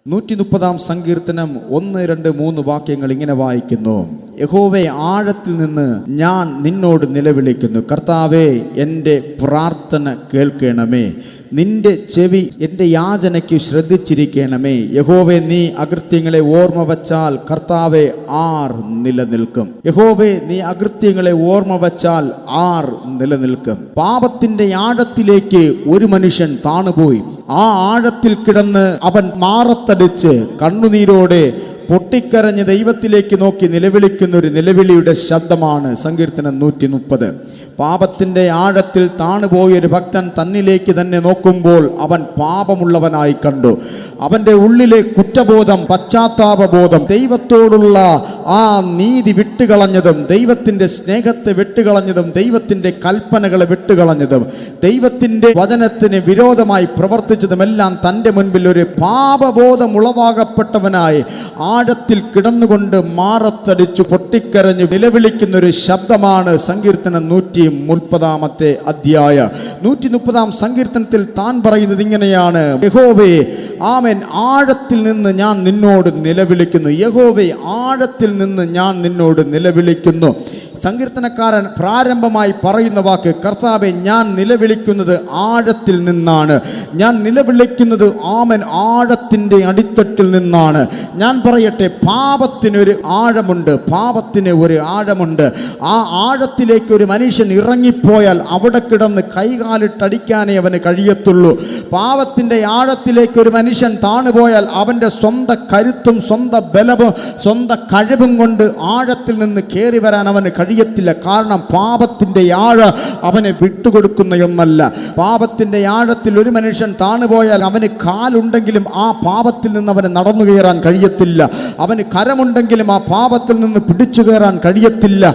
130 സങ്കീർത്തനം 1, 2, 3 വാക്യങ്ങൾ ഇങ്ങനെ വായിക്കുന്നു. യഹോവേ, ആഴത്തിൽ നിന്ന് ഞാൻ നിന്നോട് നിലവിളിക്കുന്നു. കർത്താവേ, എൻ്റെ പ്രാർത്ഥന കേൾക്കണമേ. നിന്റെ ചെവി എൻ്റെ യാചനയ്ക്ക് ശ്രദ്ധിച്ചിരിക്കണമേ. യഹോവേ, നീ അകൃത്യങ്ങളെ ഓർമ്മ വച്ചാൽ കർത്താവെ ആർ നിലനിൽക്കും. യഹോവേ, നീ അകൃത്യങ്ങളെ ഓർമ്മ വച്ചാൽ ആർ നിലനിൽക്കും. പാപത്തിന്റെ ആഴത്തിലേക്ക് ഒരു മനുഷ്യൻ താണുപോയി. ആ ആഴത്തിൽ കിടന്ന് അവൻ മാറത്തടിച്ച് കണ്ണുനീരോടെ പൊട്ടിക്കരഞ്ഞ് ദൈവത്തിലേക്ക് നോക്കി നിലവിളിക്കുന്ന ഒരു നിലവിളിയുടെ ശബ്ദമാണ് സങ്കീർത്തനം 130. പാപത്തിന്റെ ആഴത്തിൽ താണുപോയൊരു ഭക്തൻ തന്നിലേക്ക് തന്നെ നോക്കുമ്പോൾ അവൻ പാപമുള്ളവനായി കണ്ടു. അവന്റെ ഉള്ളിലെ കുറ്റബോധം, പശ്ചാത്താപബോധം, ദൈവത്തോടുള്ള ആ നീതി വിട്ടുകളഞ്ഞതും, ദൈവത്തിന്റെ സ്നേഹത്തെ വിട്ടുകളഞ്ഞതും, ദൈവത്തിന്റെ കൽപ്പനകളെ വിട്ടുകളഞ്ഞതും, ദൈവത്തിന്റെ വചനത്തിന് വിരോധമായി പ്രവർത്തിച്ചതുമെല്ലാം തൻ്റെ മുൻപിൽ ഒരു പാപബോധം ഉളവാകപ്പെട്ടവനായി ആഴത്തിൽ കിടന്നുകൊണ്ട് മാറത്തടിച്ചു പൊട്ടിക്കരഞ്ഞു നിലവിളിക്കുന്ന ഒരു ശബ്ദമാണ് സങ്കീർത്തനം 130 അധ്യായം. 130 സങ്കീർത്തനത്തിൽ താൻ പറയുന്നത് ഇങ്ങനെയാണ്: യഹോവേ, ആമേൻ, ആഴത്തിൽ നിന്ന് ഞാൻ നിന്നോട് നിലവിളിക്കുന്നു. യഹോവേ, ആഴത്തിൽ നിന്ന് ഞാൻ നിന്നോട് നിലവിളിക്കുന്നു. സങ്കീർത്തനക്കാരൻ പ്രാരംഭമായി പറയുന്ന വാക്ക്, കർത്താവേ, ഞാൻ നിലവിളിക്കുന്നത് ആഴത്തിൽ നിന്നാണ്. ഞാൻ നിലവിളിക്കുന്നത് ആമൻ ആഴത്തിൻ്റെ അടിത്തട്ടിൽ നിന്നാണ്. ഞാൻ പറയട്ടെ, പാപത്തിനൊരു ആഴമുണ്ട്, പാപത്തിന് ഒരു ആഴമുണ്ട്. ആ ആഴത്തിലേക്ക് ഒരു മനുഷ്യൻ ഇറങ്ങിപ്പോയാൽ അവിടെ കിടന്ന് കൈകാലിട്ടടിക്കാനേ അവന് കഴിയത്തുള്ളൂ. പാപത്തിൻ്റെ ആഴത്തിലേക്ക് ഒരു മനുഷ്യൻ താണുപോയാൽ അവൻ്റെ സ്വന്തം കരുത്തും സ്വന്തം ബലവും സ്വന്തം കഴിവും കൊണ്ട് ആഴത്തിൽ നിന്ന് കയറി വരാൻ അവന് കഴിയത്തില്ല. കാരണം പാപത്തിൻ്റെ ആഴ അവനെ വിട്ടുകൊടുക്കുന്ന ഒന്നല്ല. പാപത്തിൻ്റെ ആഴത്തിൽ ഒരു മനുഷ്യൻ താണുപോയാൽ അവന് കാലുണ്ടെങ്കിലും ആ പാപത്തിൽ നിന്ന് അവന് നടന്നു കയറാൻ കഴിയത്തില്ല. അവന് കരമുണ്ടെങ്കിലും ആ പാപത്തിൽ നിന്ന് പിടിച്ചു കയറാൻ കഴിയത്തില്ല.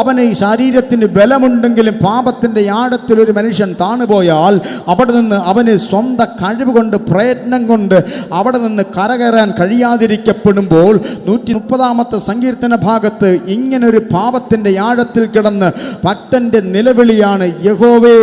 അവന് ശരീരത്തിന് ബലമുണ്ടെങ്കിലും പാപത്തിൻ്റെ ആഴത്തിൽ ഒരു മനുഷ്യൻ താണുപോയാൽ അവിടെ നിന്ന് അവന് സ്വന്തം കഴിവ് കൊണ്ട്, പ്രയത്നം കൊണ്ട് അവിടെ നിന്ന് കരകയറാൻ കഴിയാതിരിക്കപ്പെടുമ്പോൾ 130 സങ്കീർത്തന ഭാഗത്ത് ഇങ്ങനൊരു പാപത്തിൻ്റെ ആഴത്തിൽ കിടന്ന് ഭക്തന്റെ നിലവിളിയാണ്: യഹോവേ,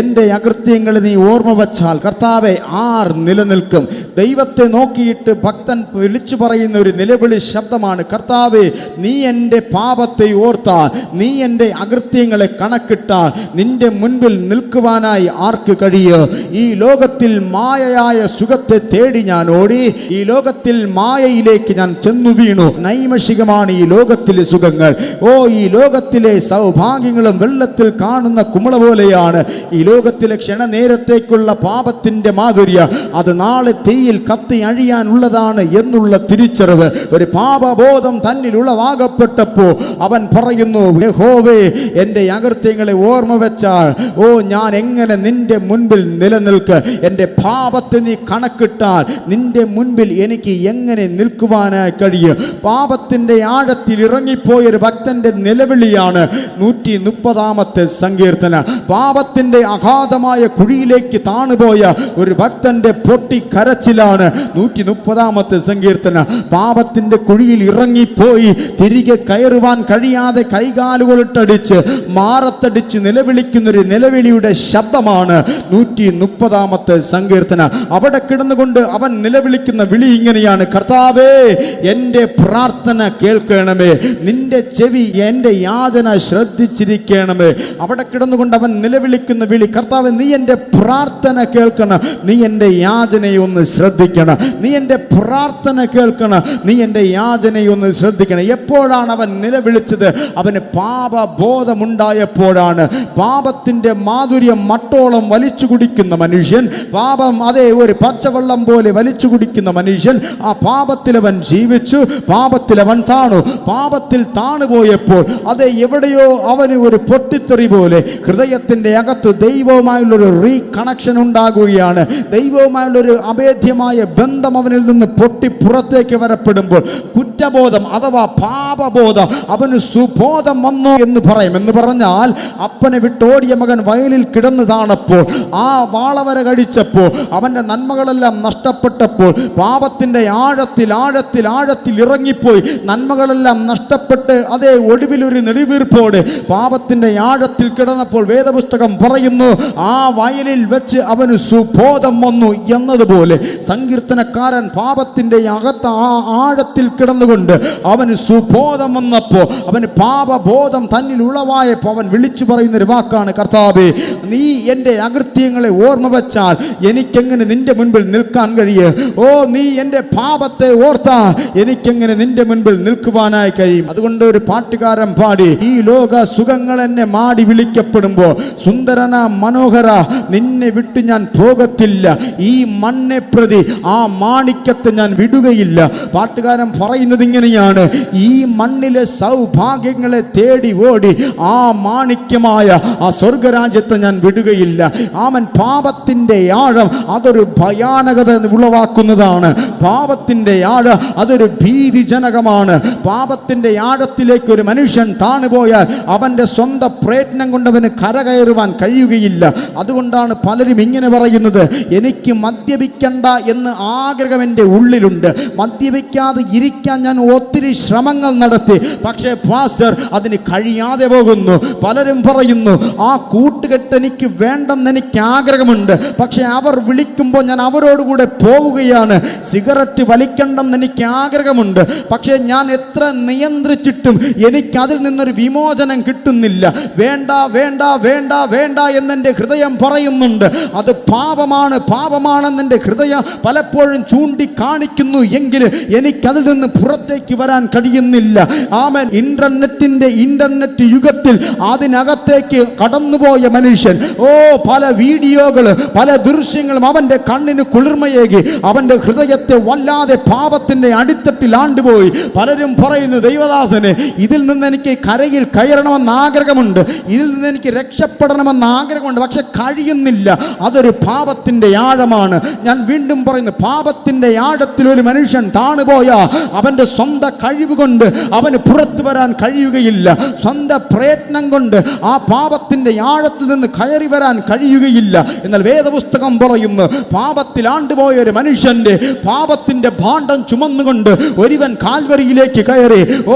എൻ്റെ അകൃത്യങ്ങൾ നീ ഓർമ്മ വച്ചാൽ കർത്താവെ ആർ നിലനിൽക്കും. ദൈവത്തെ നോക്കിയിട്ട് ഭക്തൻ വിളിച്ചു പറയുന്ന ഒരു നിലവിളി ശബ്ദമാണ്: കർത്താവേ, നീ എൻ്റെ പാപത്തെ ഓർത്താൽ, നീ എൻ്റെ അകൃത്യങ്ങളെ കണക്കിട്ടാൽ നിന്റെ മുൻപിൽ നിൽക്കുവാനായി ആർക്ക് കഴിയും? ഈ ലോകത്തിൽ മായയായ സുഖത്തെ തേടി ഞാൻ ഓടി, ഈ ലോകത്തിൽ മായയിലേക്ക് ഞാൻ ചെന്നു വീണു. നൈമിഷികമാണ് ഈ ലോകത്തിലെ സുഖങ്ങൾ. ഈ ലോകത്തിലെ സൗഭാഗ്യങ്ങളും വെള്ളത്തിൽ കാണുന്ന കുമിള പോലെയാണ്. ഈ ലോകത്തിലെ ക്ഷണനേരത്തേക്കുള്ള പാപത്തിന്റെ മാധുര്യ അത് നാളെ തീയിൽ കത്തി അഴിയാനുള്ളതാണ് എന്നുള്ള തിരിച്ചറിവ് ഒരു പാപബോധം തന്നിൽ ഉളവാകപ്പെട്ടപ്പോൾ അവൻ പറയുന്നു: യഹോവേ, എൻ്റെ അകൃത്യങ്ങളെ ഓർമ്മ വെച്ചാൽ ഞാൻ എങ്ങനെ നിന്റെ മുൻപിൽ നിലനിൽക്കുക? എൻ്റെ പാപത്തെ നീ കണക്കിട്ടാൽ നിന്റെ മുൻപിൽ എനിക്ക് എങ്ങനെ നിൽക്കുവാനായി കഴിയും? പാപത്തിന്റെ ആഴത്തിൽ ഇറങ്ങിപ്പോയൊരു ഭക്തന്റെ നിലവിളിയാണ് 130 സങ്കീർത്തന. പാപത്തിന്റെ അഗാധമായ കുഴിയിലേക്ക് താണുപോയ ഒരു ഭക്തന്റെ പൊട്ടിക്കരച്ചിലാണ് 130 സങ്കീർത്തന. പാപത്തിന്റെ കുഴിയിൽ ഇറങ്ങിപ്പോയി തിരികെ കയറുവാൻ കഴിയാതെ കൈകാലുകളിട്ടടിച്ച് മാറത്തടിച്ച് നിലവിളിക്കുന്നൊരു നിലവിളിയുടെ ശബ്ദമാണ് 130 സങ്കീർത്തന. അവിടെ കിടന്നുകൊണ്ട് അവൻ നിലവിളിക്കുന്ന വിളി ഇങ്ങനെയാണ്: കർത്താവേ, എൻ്റെ പ്രാർത്ഥന കേൾക്കണമേ. നിന്റെ ചെവി എൻ്റെ യാചന ശ്രദ്ധിച്ചിരിക്കണമേ. അവിടെ കിടന്നുകൊണ്ട് അവൻ നിലവിളിക്കുന്ന വിളി: കർത്താവേ, നീ എൻ്റെ പ്രാർത്ഥന കേൾക്കണം, നീ എൻ്റെ യാചനയെ ഒന്ന് ശ്രദ്ധിക്കണം, നീ എൻ്റെ പ്രാർത്ഥന കേൾക്കണം, നീ എൻ്റെ യാചനയെ ഒന്ന് ശ്രദ്ധിക്കണം. എപ്പോഴാണ് അവൻ നിലവിളിച്ചത്? അവന് പാപബോധമുണ്ടായപ്പോഴാണ്. പാപത്തിൻ്റെ മാധുര്യം മട്ടോളം വലിച്ചു കുടിക്കുന്ന മനുഷ്യൻ, പാപം ഒരു പച്ചവെള്ളം പോലെ വലിച്ചു കുടിക്കുന്ന മനുഷ്യൻ, ആ പാപത്തിലവൻ ജീവിച്ചു, പാപത്തിലവൻ താണു. പാപത്തിൽ താണുപോയപ്പോൾ എവിടെയോ അവന് ഒരു പൊട്ടിത്തെറി പോലെ ഹൃദയത്തിൻ്റെ അകത്ത് ദൈവവുമായുള്ളൊരു റീകണക്ഷൻ ഉണ്ടാകുകയാണ്. ദൈവവുമായുള്ളൊരു അഭേദ്യമായ ബന്ധം അവനിൽ നിന്ന് പൊട്ടി പുറത്തേക്ക് വരപ്പെടുമ്പോൾ കുറ്റബോധം അഥവാ പാപബോധം, അവന് സുബോധം വന്നു എന്ന് പറയും. എന്ന് പറഞ്ഞാൽ അപ്പനെ വിട്ടോടിയ മകൻ വയലിൽ കിടന്നു താണപ്പോൾ, ആ വാളവര കഴിച്ചപ്പോൾ, അവൻ്റെ നന്മകളെല്ലാം നഷ്ടപ്പെട്ടപ്പോൾ, പാപത്തിൻ്റെ ആഴത്തിൽ ആഴത്തിൽ ആഴത്തിൽ ഇറങ്ങിപ്പോയി, നന്മകളെല്ലാം നഷ്ടപ്പെട്ട് അതേ ഒടുവിലൊരു നെടുവീർപ്പോടെ പാപത്തിൻ്റെ ആഴത്തിൽ കിടന്നപ്പോൾ വേദപുസ്തകം പറയുന്നു, ആ വയലിൽ വെച്ച് അവന് സുബോധം വന്നു എന്നതുപോലെ സങ്കീർത്തനക്കാരൻ പാപത്തിൻ്റെ അകത്ത് ആ ആഴത്തിൽ കിടന്നുകൊണ്ട് അവന് സുബോധം വന്നപ്പോൾ, അവന് പാപബോധം തന്നിൽ ഉളവായപ്പോൾ അവൻ വിളിച്ചു പറയുന്നൊരു വാക്കാണ്, കർത്താവേ, നീ എൻ്റെ അകൃത്യങ്ങളെ ഓർമ്മ വെച്ചാൽ എനിക്കെങ്ങനെ നിന്റെ മുൻപിൽ നിൽക്കാൻ കഴിയും? ഓ, നീ എൻ്റെ പാപത്തെ ഓർത്താ എനിക്കെങ്ങനെ നിന്റെ മുൻപിൽ നിൽക്കുവാനായി കഴിയും? അതുകൊണ്ട് ഒരു പാട്ടുകാരൻ പാടി, ഈ ലോക സുഖങ്ങൾ എന്നെ മാടി വിളിക്കപ്പെടുമ്പോൾ, സുന്ദരന മനോഹര നിന്നെ വിട്ട് ഞാൻ പോകത്തില്ല, ഈ മണ്ണെ പ്രതി ആ മാണിക്യത്തെ ഞാൻ വിടുകയില്ല. പാട്ടുകാരൻ പറയുന്നത് ഇങ്ങനെയാണ്, ഈ മണ്ണിലെ സൗഭാഗ്യങ്ങളെ തേടി ഓടി ആ മാണിക്യമായ ആ സ്വർഗരാജ്യത്തെ ഞാൻ വിടുകയില്ല. അവൻ പാപത്തിൻ്റെ ആഴം അതൊരു ഭയാനകത ഉളവാക്കുന്നതാണ്. പാപത്തിൻ്റെ ആഴം അതൊരു ഭീതിജനകമാണ്. പാപത്തിൻ്റെ ആഴത്തിലേക്ക് ഒരു മനുഷ്യൻ താണുപോയാൽ അവൻ്റെ സ്വന്തം പ്രയത്നം കൊണ്ടവന് കരകയറുവാൻ കഴിയുകയില്ല. അതുകൊണ്ടാണ് പലരും ഇങ്ങനെ പറയുന്നത്, എനിക്ക് മദ്യപിക്കണ്ട എന്ന് ആഗ്രഹം എൻ്റെ ഉള്ളിലുണ്ട്, മദ്യപിക്കാതെ ഇരിക്കാൻ ഞാൻ ഒത്തിരി ശ്രമങ്ങൾ നടത്തി, പക്ഷേ പാസ്റ്റർ അതിന് കഴിയാതെ പോകുന്നു. പലരും പറയുന്നു, ആ കൂട്ടുകെട്ട് എനിക്ക് വേണ്ടെന്ന് എനിക്ക് ആഗ്രഹമുണ്ട്, പക്ഷേ അവർ വിളിക്കുമ്പോൾ ഞാൻ അവരോടുകൂടെ പോവുകയാണ്. സിഗരറ്റ് വലിക്കണ്ടെന്ന് എനിക്ക് ആഗ്രഹമുണ്ട്, പക്ഷേ ഞാൻ എത്ര നിയന്ത്രിച്ചിട്ടും എനിക്കതിൽ നിന്നൊരു വിമോചനം കിട്ടുന്നില്ല. വേണ്ട വേണ്ട വേണ്ട വേണ്ട എന്നെൻ്റെ ഹൃദയം പറയുന്നുണ്ട്. അത് പാപമാണ്, പാപമാണെന്ന് എൻ്റെ ഹൃദയം പലപ്പോഴും ചൂണ്ടിക്കാണിക്കുന്നു എങ്കിൽ എനിക്കതിൽ നിന്ന് പുറത്തേക്ക് വരാൻ കഴിയുന്നില്ല. ആമേൻ. ഇന്റർനെറ്റ് യുഗത്തിൽ അതിനകത്തേക്ക് കടന്നുപോയ മനുഷ്യൻ, പല വീഡിയോകൾ, പല ദൃശ്യങ്ങളും അവൻ്റെ കണ്ണിന് കുളിർമയേകി അവൻ്റെ ഹൃദയത്തെ വല്ലാതെ പാപത്തിൻ്റെ അടിത്തട്ടിൽ ആണ്ടുപോയി. പലരും പറയുന്നു, ദൈവദാസനെ, ഇതിൽ നിന്ന് എനിക്ക് കരയിൽ കയറണമെന്ന് ആഗ്രഹമുണ്ട്, ഇതിൽ നിന്ന് എനിക്ക് രക്ഷപ്പെടണമെന്ന് ആഗ്രഹമുണ്ട്, പക്ഷെ കഴിയുന്നില്ല. അതൊരു പാപത്തിൻ്റെ ആഴമാണ്. ഞാൻ വീണ്ടും പറയുന്നു, പാപത്തിൻ്റെ ആഴത്തിൽ ഒരു മനുഷ്യൻ താണുപോയാൽ അവൻ്റെ സ്വന്തം കഴിവ് കൊണ്ട് അവന് പുറത്തു വരാൻ കഴിയുകയില്ല. സ്വന്തം പ്രയത്നം കൊണ്ട് ആ പാപത്തിൻ്റെ ആഴത്തിൽ നിന്ന് കയറി വരാൻ കഴിയുകയില്ല. എന്നാൽ വേദപുസ്തകം പറയുന്നു, പാപത്തിൽ ആണ്ടുപോയ ഒരു മനുഷ്യൻ്റെ പാപത്തിൻ്റെ ഭാണ്ഡം ചുമന്നുകൊണ്ട് ഒരുവൻ കാൽവരിയിലേക്ക് കയറി.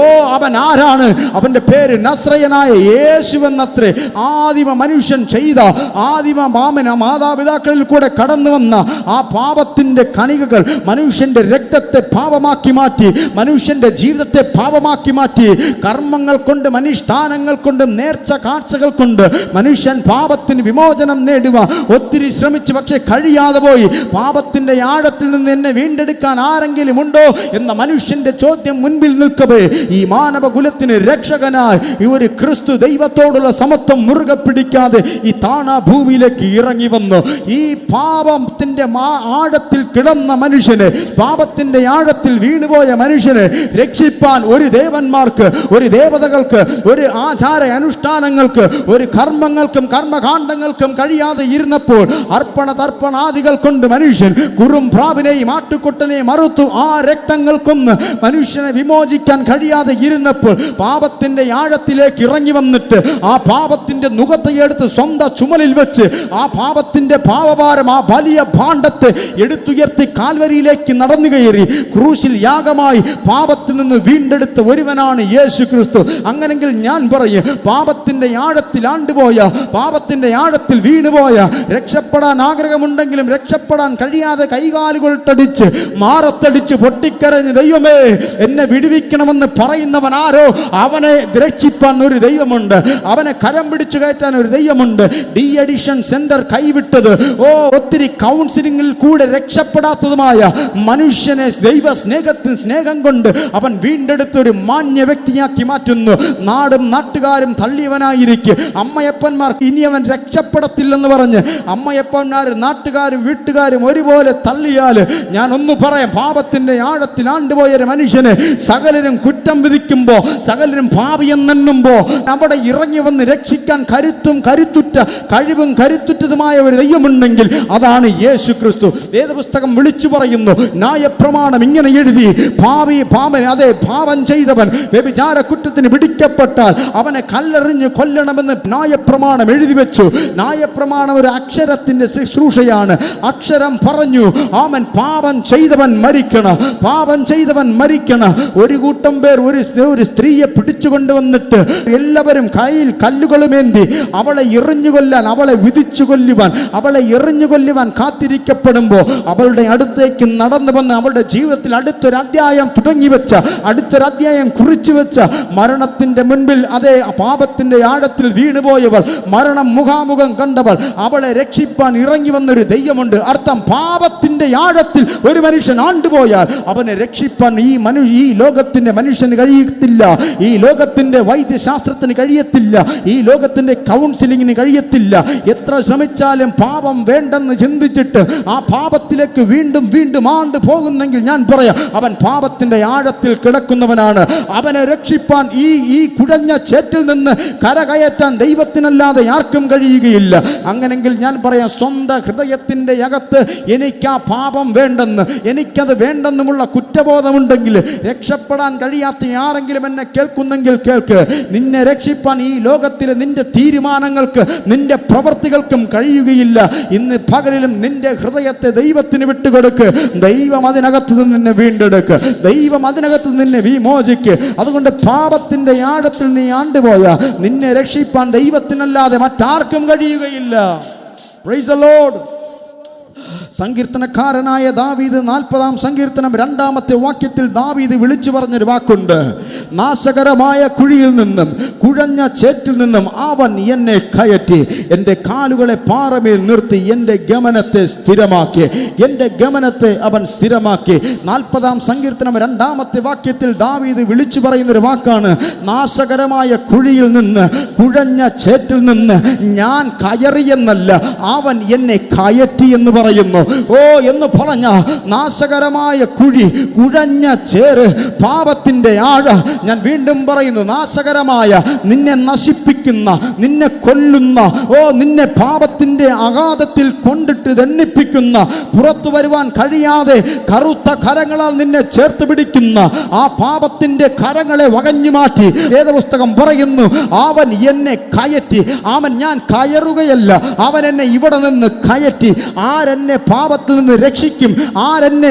അവൻ ആരാണ്? അവൻ്റെ പേര് നസ്രയനായ യേശുവെന്നത്രേ. ആദിമ മനുഷ്യൻ ചെയ്ത ആദിമ മാതാപിതാക്കളിൽ കൂടെ കടന്നു വന്ന ആ പാപത്തിൻ്റെ കണികകൾ മനുഷ്യൻ്റെ രക്തത്തെ പാപമാക്കി മാറ്റി, മനുഷ്യൻ്റെ ജീവിതത്തെ പാപമാക്കി മാറ്റി. കർമ്മങ്ങൾ കൊണ്ട്, അനുഷ്ഠാനങ്ങൾ കൊണ്ട്, നേർച്ച കാഴ്ചകൾ കൊണ്ട് മനുഷ്യൻ പാപത്തിന് വിമോചനം നേടുവാൻ ഒത്തിരി ശ്രമിച്ചു, പക്ഷേ കഴിയാതെ പോയി. പാപത്തിൻ്റെ ആഴത്തിൽ നിന്ന് എന്നെ വീണ്ടെടുക്കാൻ ആരെങ്കിലും ഉണ്ടോ എന്ന മനുഷ്യൻ്റെ ചോദ്യം മുൻപിൽ നിൽക്കവേ, ഈ മാനവകുലത്തിന് രക്ഷകനായി ഈ ഒരു ക്രിസ്തു ദൈവത്തോടുള്ള സമത്വം മുറുകെ പിടിക്കാതെ ഈ താണാ ഭൂമിയിലേക്ക് ഇറങ്ങി വന്നു. ഈ പാപത്തിൻ്റെ ആഴത്തിൽ കിടന്ന മനുഷ്യനെ, പാപത്തിൻ്റെ ആഴത്തിൽ വീണുപോയ മനുഷ്യനെ രക്ഷിപ്പാൻ ഒരു ദേവന്മാർക്ക്, ഒരു ദേവതകൾക്ക്, ഒരു ആചാര അനുഷ്ഠാനങ്ങൾക്ക്, ഒരു കർമ്മങ്ങൾക്കും കർമ്മകാണ്ഡങ്ങൾക്കും കഴിയാതെ ഇരുന്നപ്പോൾ അർപ്പണ തർപ്പണാദികൾ കൊണ്ട് മനുഷ്യൻ കുറും പ്രാവിനെയും ആട്ടുകൊട്ടനെയും അറുത്തു ആ രക്തങ്ങൾക്കൊന്ന് മനുഷ്യനെ വിമോചിക്കാൻ കഴിയാതെ ഇരുന്നപ്പോൾ പാപത്തിൻ്റെ ആഴത്തിലേക്ക് ഇറങ്ങി വന്നിട്ട് ആ പാപത്തിൻ്റെ നുകത്തെ എടുത്ത് സ്വന്തം ചുമലിൽ വെച്ച് ആ പാപത്തിൻ്റെ പാപഭാരം, ആ വലിയ ഭാണ്ഡത്തെ എടുത്തുയർത്തി കാൽവരിയിലേക്ക് നടന്നു കയറി ക്രൂശിൽ യാഗമായി പാപത്തിൽ നിന്ന് വീണ്ടെടുത്ത ഒരുവനാണ് യേശു ക്രിസ്തു. അങ്ങനെങ്കിൽ ഞാൻ പറയും, പാപത്തിൻ്റെ ആഴത്തിൽ ആണ്ടുപോയ, പാപത്തിൻ്റെ ആഴത്തിൽ വീണുപോയ, രക്ഷപ്പെടാൻ ആഗ്രഹമുണ്ടെങ്കിലും രക്ഷപ്പെടാൻ കഴിയാതെ കൈകാലുകൾ തടിച്ച് മാറത്തടിച്ച് പൊട്ടിക്കരഞ്ഞ് ദൈവമേ എന്നെ വിടുവിക്കണമെന്ന് പറയുന്നവൻ ആരോ, അവനെ രക്ഷിപ്പാൻ ഒരു ദൈവമുണ്ട്, അവനെ കരം പിടിച്ചു കയറ്റാൻ ഒരു ദൈവമുണ്ട്. ഡി അഡിക്ഷൻ സെന്റർ കൈവിട്ടത്, ഒത്തിരി കൗൺസിലിംഗിൽ കൂടെ രക്ഷപ്പെടാത്തതുമായ മനുഷ്യനെ ദൈവ സ്നേഹം കൊണ്ട് അവൻ വീണ്ടെടുത്ത് ഒരു മാന്യ വ്യക്തിയാക്കി മാറ്റുന്നു. നാടും നാട്ടുകാരും തള്ളിയവനായിരിക്കും, അമ്മയപ്പന്മാർക്ക് ഇനി അവൻ രക്ഷപ്പെടത്തില്ലെന്ന് പറഞ്ഞ് അമ്മയപ്പന്മാരും നാട്ടുകാരും വീട്ടുകാരും ഒരുപോലെ തള്ളിയാൽ ഞാൻ ഒന്ന് പറയാം, പാപത്തിന്റെ ആഴത്തിൽ ആണ്ടുപോയൊരു മനുഷ്യന് സകലരും കുറ്റം വിധിക്കുമ്പോൾ, സകലരും പാപിയെന്നെണ്ണുമ്പോൾ അവിടെ ഇറങ്ങി വന്ന് രക്ഷിക്കാൻ കരുത്തുറ്റ കഴിവും കരുത്തുറ്റതുമായ ഒരു ദൈവമുണ്ടെങ്കിൽ അതാണ് യേശു ക്രിസ്തു. വേദപുസ്തകം വിളിച്ചു പറയുന്നു, ന്യായപ്രമാണം ഇങ്ങനെ എഴുതി, പാപം ചെയ്തവൻ വ്യഭിചാര കുറ്റത്തിന് പിടിക്കപ്പെട്ടാൽ അവനെ കല്ലെറിഞ്ഞ് കൊല്ലണമെന്ന് ന്യായപ്രമാണം എഴുതി വെച്ചു. ന്യായപ്രമാണം ഒരു അക്ഷരത്തിന്റെ ശുശ്രൂഷയാണ്. അക്ഷരം പറഞ്ഞു, അവൻ പാപം ചെയ്തവൻ മരിക്കണം, പാപം ചെയ്തവൻ മരിക്കണം. ഒരു കൂട്ടം പേർ ഒരു സ്ത്രീയെ പിടിച്ചുകൊണ്ടുവന്നിട്ട് എല്ലാവരും കയ്യിൽ കല്ലുകളുമേന്തി അവളെ എറിഞ്ഞു കൊല്ലാൻ, അവളെ വിധിച്ചു കൊല്ലുവാൻ, അവളെ എറിഞ്ഞു കൊല്ലുവാൻ കാത്തിരിക്കപ്പെടുമ്പോൾ അവളുടെ അടുത്തേക്ക് നടന്നു വന്ന് അവളുടെ ജീവിതത്തിൽ അടുത്തൊരു അധ്യായം തുടങ്ങി വെച്ച, അടുത്തൊരു അധ്യായം കുറിച്ചു വെച്ച, മരണത്തിന്റെ മുൻപിൽ അതേ പാപത്തിന്റെ ആഴത്തിൽ വീണുപോയവൾ, മരണം മുഖാമുഖം കണ്ടവൾ, അവളെ രക്ഷിപ്പാൻ ഇറങ്ങി വന്നൊരു ദൈവമുണ്ട്. അർത്ഥം, പാപത്തിന്റെ ആഴത്തിൽ ഒരു മനുഷ്യൻ ആണ്ടുപോയാൽ അവനെ രക്ഷിപ്പാൻ ഈ ലോകത്തിന്റെ മനുഷ്യന് കഴിയത്തില്ല, ഈ ലോകത്തിന്റെ വൈദ്യശാസ്ത്രത്തിന് കഴിയത്തില്ല, ഈ ലോകത്തിന്റെ കൗൺസിലിങ്ങിന് കഴിയത്തില്ല. എത്ര ശ്രമിച്ചാലും പാപം വേണ്ടെന്ന് ചിന്തിച്ചിട്ട് ആ പാപത്തിലേക്ക് വീണ്ടും വീണ്ടും ആണ്ട് പോകുന്നെങ്കിൽ ഞാൻ പറയാം, അവൻ പാപത്തിന്റെ ആഴത്തിൽ കിടക്കുന്നവനാണ്. അവനെ രക്ഷിപ്പാൻ ഈ കുഴഞ്ഞ ചേറ്റിൽ നിന്ന് കരകയറ്റാൻ ദൈവത്തിനല്ലാതെ ആർക്കും കഴിയുകയില്ല. അങ്ങനെങ്കിൽ ഞാൻ പറയാം, സ്വന്തം ഹൃദയത്തിന്റെ അകത്ത് എനിക്ക് ആ പാപം വേണ്ടെന്ന്, എനിക്കത് വേണ്ടെന്നുമുള്ള കുറ്റബോധമുണ്ടെങ്കിൽ, രക്ഷപ്പെടാൻ കഴിയാത്ത ആരെങ്കിലും എന്നെ കേൾക്കുന്നെങ്കിൽ കേൾക്ക്. നിന്നെ രക്ഷിപ്പാൻ ഈ ലോകത്തിലെ നിന്റെ തീരുമാനങ്ങൾക്ക്, നിന്റെ പ്രവർത്തികൾക്കും കഴിയുകയില്ല. ഇന്ന് പകലിലും നിന്റെ ഹൃദയത്തെ ദൈവത്തിന് വിട്ടുകൊടുക്ക്. ദൈവം അതിനകത്ത് നിന്നെ വീണ്ടെടുക്ക്, ദൈവം അതിനകത്ത് നിന്നെ വിമോചിക്ക്. അതുകൊണ്ട് പാപത്തിന്റെ ആഴത്തിൽ നീ ആണ്ടുപോയ നിന്നെ രക്ഷിപ്പാൻ ദൈവത്തിനല്ലാതെ മറ്റാർക്കും കഴിയുകയില്ല. Price the Lord. സങ്കീർത്തനക്കാരനായ ദാവീദ് 40-ാം സങ്കീർത്തനം 2-ാമത്തെ വാക്യത്തിൽ ദാവീദ് വിളിച്ചു പറഞ്ഞൊരു വാക്കുണ്ട്, നാശകരമായ കുഴിയിൽ നിന്നും കുഴഞ്ഞ ചേറ്റിൽ നിന്നും അവൻ എന്നെ കയറ്റി, എൻ്റെ കാലുകളെ പാറമേൽ നിർത്തി, എൻ്റെ ഗമനത്തെ സ്ഥിരമാക്കി, എൻ്റെ ഗമനത്തെ അവൻ സ്ഥിരമാക്കി. 40-ാം സങ്കീർത്തനം 2-ാമത്തെ വാക്യത്തിൽ ദാവീദ് വിളിച്ചു പറയുന്നൊരു വാക്കാണ്, നാശകരമായ കുഴിയിൽ നിന്ന്, കുഴഞ്ഞ ചേറ്റിൽ നിന്ന് ഞാൻ കയറിയെന്നല്ല, അവൻ എന്നെ കയറ്റി എന്ന് പറയുന്നു. ഓ എന്ന് പറഞ്ഞ നാശകരമായ കുഴി, കുഴഞ്ഞ ചേറ്, പാപത്തിന്റെ ആഴ, ഞാൻ വീണ്ടും പറയുന്നു, നാശകരമായ, നിന്നെ നശിപ്പിക്കുന്ന, നിന്നെ കൊല്ലുന്ന, നിന്നെ പാപത്തിന്റെ അഗാധത്തിൽ കൊണ്ടിട്ട് ദണ്ഡിപ്പിക്കുന്ന, പുറത്തു വരുവാൻ കഴിയാതെ കറുത്ത കരങ്ങളാൽ നിന്നെ ചേർത്ത് പിടിക്കുന്ന ആ പാപത്തിന്റെ കരങ്ങളെ വകഞ്ഞു മാറ്റി വേദപുസ്തകം പറയുന്നു, അവൻ എന്നെ കയറ്റി. ഞാൻ കയറുകയല്ല, അവൻ എന്നെ ഇവിടെ നിന്ന് കയറ്റി. ആരെന്നെ പാപത്തിൽ നിന്ന് രക്ഷിക്കും? ആരെന്നെ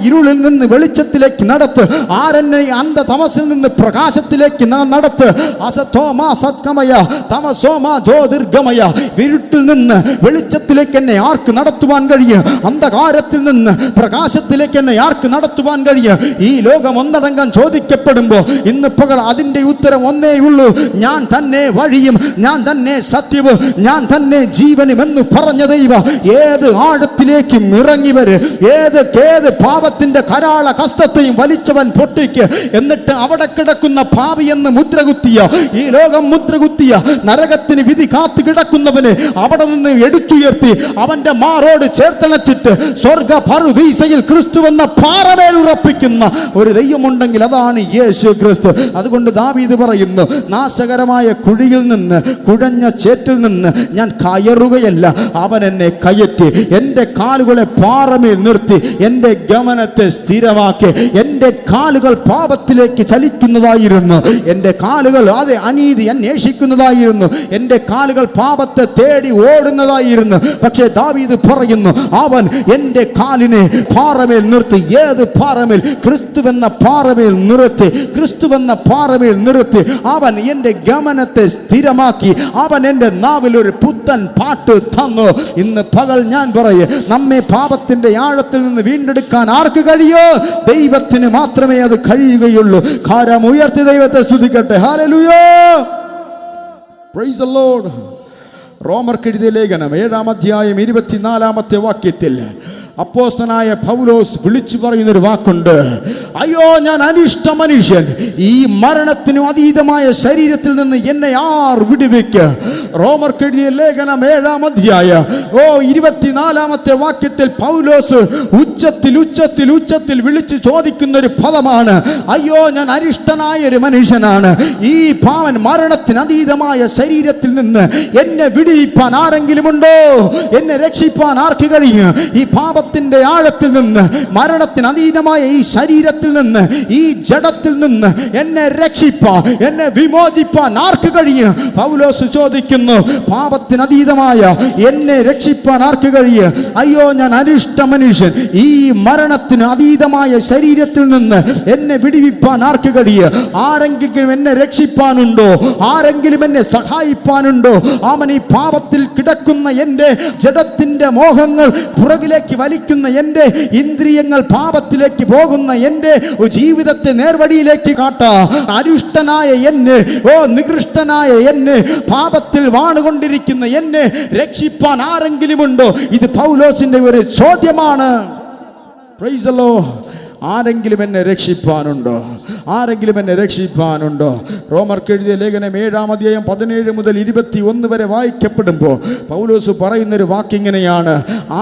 ഇരുളിൽ നിന്ന് വെളിച്ചത്തിലേക്ക് നടത്ത്? ആരെന്നെ അന്ധതമസിൽ നിന്ന് പ്രകാശത്തിലേക്ക് നടത്ത്? അസതോമാ സത്കമയ തമസോമാ ജ്യോതിർഗമയ. ഇരുട്ടിൽ നിന്ന് വെളിച്ചത്തിലേക്ക് എന്നെ ആർക്ക് നടത്തുവാൻ കഴിയും? അന്ധകാരത്തിൽ നിന്ന് പ്രകാശത്തിലേക്ക് എന്നെ ആർക്ക് നടത്തുവാൻ കഴിയും? ഈ ലോകം ഒന്നടങ്കം ചോദിക്കപ്പെടുമ്പോൾ ഇന്ന് പകൽ അതിൻ്റെ ഉത്തരം ഒന്നേ ഉള്ളൂ, ഞാൻ തന്നെ വഴിയും, ഞാൻ തന്നെ സത്യവും, ഞാൻ തന്നെ ജീവനും എന്ന് പറഞ്ഞ ദൈവം ഏത് ആഴത്തിലേക്കും ഇറങ്ങി വരും. ഏത് പാപത്തിന്റെ കരാള കസ്തത്തെയും വലിച്ചവൻ പൊട്ടിക്ക്. എന്നിട്ട് അവിടെ കിടക്കുന്ന പാപി എന്ന് മുദ്രകുത്തിയ, ഈ ലോകം മുദ്രകുത്തിയ നരകത്തിന് വിധി കാത്തു കിടക്കുന്നവന് അവിടെ നിന്ന് എടുത്തുയർത്തി അവന്റെ മാറോട് ചേർത്തണച്ചിട്ട് സ്വർഗ പറുദീസയിൽ ക്രിസ്തു എന്ന പാറമേൽ ഉറപ്പിക്കുന്ന ഒരു ദൈവമുണ്ടെങ്കിൽ അതാണ് യേശു ക്രിസ്തു. അതുകൊണ്ട് ദാവീദ് പറയുന്നു, നാശകരമായ കുഴിയിൽ നിന്ന്, കുഴഞ്ഞ ചേറ്റിൽ നിന്ന് ഞാൻ കയറുകയല്ല, അവൻ എന്നെ കയറ്റി. എൻ്റെ കാലുകളെ പാറമേൽ നിർത്തി, എൻ്റെ ഗമനത്തെ സ്ഥിരമാക്കി. എൻ്റെ കാലുകൾ പാപത്തിലേക്ക് ചലിക്കുന്നതായിരുന്നു, എൻ്റെ കാലുകൾ അനീതി അന്വേഷിക്കുന്നതായിരുന്നു, എൻ്റെ കാലുകൾ പാപത്തെ തേടി ഓടുന്നതായിരുന്നു. പക്ഷേ ദാവീദ് പറയുന്നു, അവൻ എൻ്റെ കാലിനെ പാറമേൽ നിർത്തി. ഏത് പാറമേൽ? ക്രിസ്തുവെന്ന പാറമേൽ നിർത്തി, ക്രിസ്തുവെന്ന പാറമേൽ നിർത്തി. അവൻ എൻ്റെ ഗമനത്തെ സ്ഥിരമാക്കി. അവൻ എൻ്റെ നാവിൽ ഒരു പുത്തൻ പാട്ട് തന്നു. ഇന്ന് പകൽ ഞാൻ പറയും, നമ്മെ പാപത്തിന്റെ ആഴത്തിൽ നിന്ന് വീണ്ടെടുക്കാൻ ആർക്ക് കഴിയോ? ദൈവത്തിന് മാത്രമേ അത് കഴിയുകയുള്ളൂ. കാരം ഉയർത്തി ദൈവത്തെ സ്തുതിക്കട്ടെ. Hallelujah, praise the lord. റോമർക്ക് എഴുതിയ ലേഖനം 7-ാം അധ്യായം 24-ാമത്തെ വാക്യത്തിൽ അപ്പോസ്തലനായ പൗലോസ് വിളിച്ചു പറയുന്നൊരു വാക്കുണ്ട്, അയ്യോ ഞാൻ അനിഷ്ട മനുഷ്യൻ, ഈ മരണത്തിനും അതീതമായ ശരീരത്തിൽ നിന്ന് എന്നെ ആർ വിടുവിക്ക്. റോമർക്ക് എഴുതിയ ലേഖനം 7-ാം അധ്യായം 24-ാമത്തെ വാക്യത്തിൽ പൗലോസ് ഉച്ചത്തിൽ ഉച്ചത്തിൽ ഉച്ചത്തിൽ വിളിച്ചു ചോദിക്കുന്ന ഒരു പദമാണ്, അയ്യോ ഞാൻ അരിഷ്ടനായ ഒരു മനുഷ്യനാണ്, ഈ പാവൻ മരണത്തിന് അതീതമായ ശരീരത്തിൽ നിന്ന് എന്നെ വിടുവിപ്പാൻ ആരെങ്കിലും ഉണ്ടോ? എന്നെ രക്ഷിപ്പാൻ ആർക്ക് കഴിയും? ഈ പാപത്തിന്റെ ആഴത്തിൽ നിന്ന്, മരണത്തിന് അതീതമായ ഈ ശരീരത്തിൽ നിന്ന്, ഈ ജഡത്തിൽ നിന്ന് എന്നെ രക്ഷിപ്പാൻ, എന്നെ വിമോചിപ്പാൻ ആർക്ക് കഴിയും? പൗലോസ് ചോദിക്കുന്നു, പാപത്തിന് അതീതമായ എന്നെ രക്ഷിപ്പാൻ ആർക്ക് കഴിയും? അയ്യോ ഞാൻ അരിഷ്ട മനുഷ്യൻ, ഈ മരണത്തിന് അതീതമായ ശരീരത്തിൽ നിന്ന് എന്നെ വിടുവിപ്പാൻ ആർക്ക് കഴിയും? ആരെങ്കിലും എന്നെ രക്ഷിപ്പാനുണ്ടോ? ആരെങ്കിലും എന്നെ സഹായിപ്പാനുണ്ടോ? അവൻ ഈ പാപത്തിൽ കിടക്കുന്ന എൻ്റെ ജഡത്തിന്റെ മോഹങ്ങൾ പുറകിലേക്ക് വലിക്കുന്ന എൻ്റെ ഇന്ദ്രിയങ്ങൾ, പാപത്തിലേക്ക് പോകുന്ന എൻ്റെ ജീവിതത്തെ നേർവഴിയിലേക്ക് കാട്ടാ അരിഷ്ടനായ എന്നെ, നികൃഷ്ടനായ എന്നെ, പാപത്തിൽ വാണുകൊണ്ടിരിക്കുന്ന എന്നെ രക്ഷിപ്പാൻ ആരെങ്കിലും ഉണ്ടോ? ഇത് പൗലോസിന്റെ ഒരു ചോദ്യമാണ്. Price the Lord. ആരെങ്കിലും എന്നെ രക്ഷിപ്പാനുണ്ടോ? ആരെങ്കിലും എന്നെ രക്ഷിപ്പാനുണ്ടോ? റോമർക്ക് എഴുതിയ ലേഖനം 7-ാം അധ്യായം 17 മുതൽ 21 വരെ വായിക്കപ്പെടുമ്പോൾ പൗലോസ് പറയുന്നൊരു വാക്കിങ്ങനെയാണ്,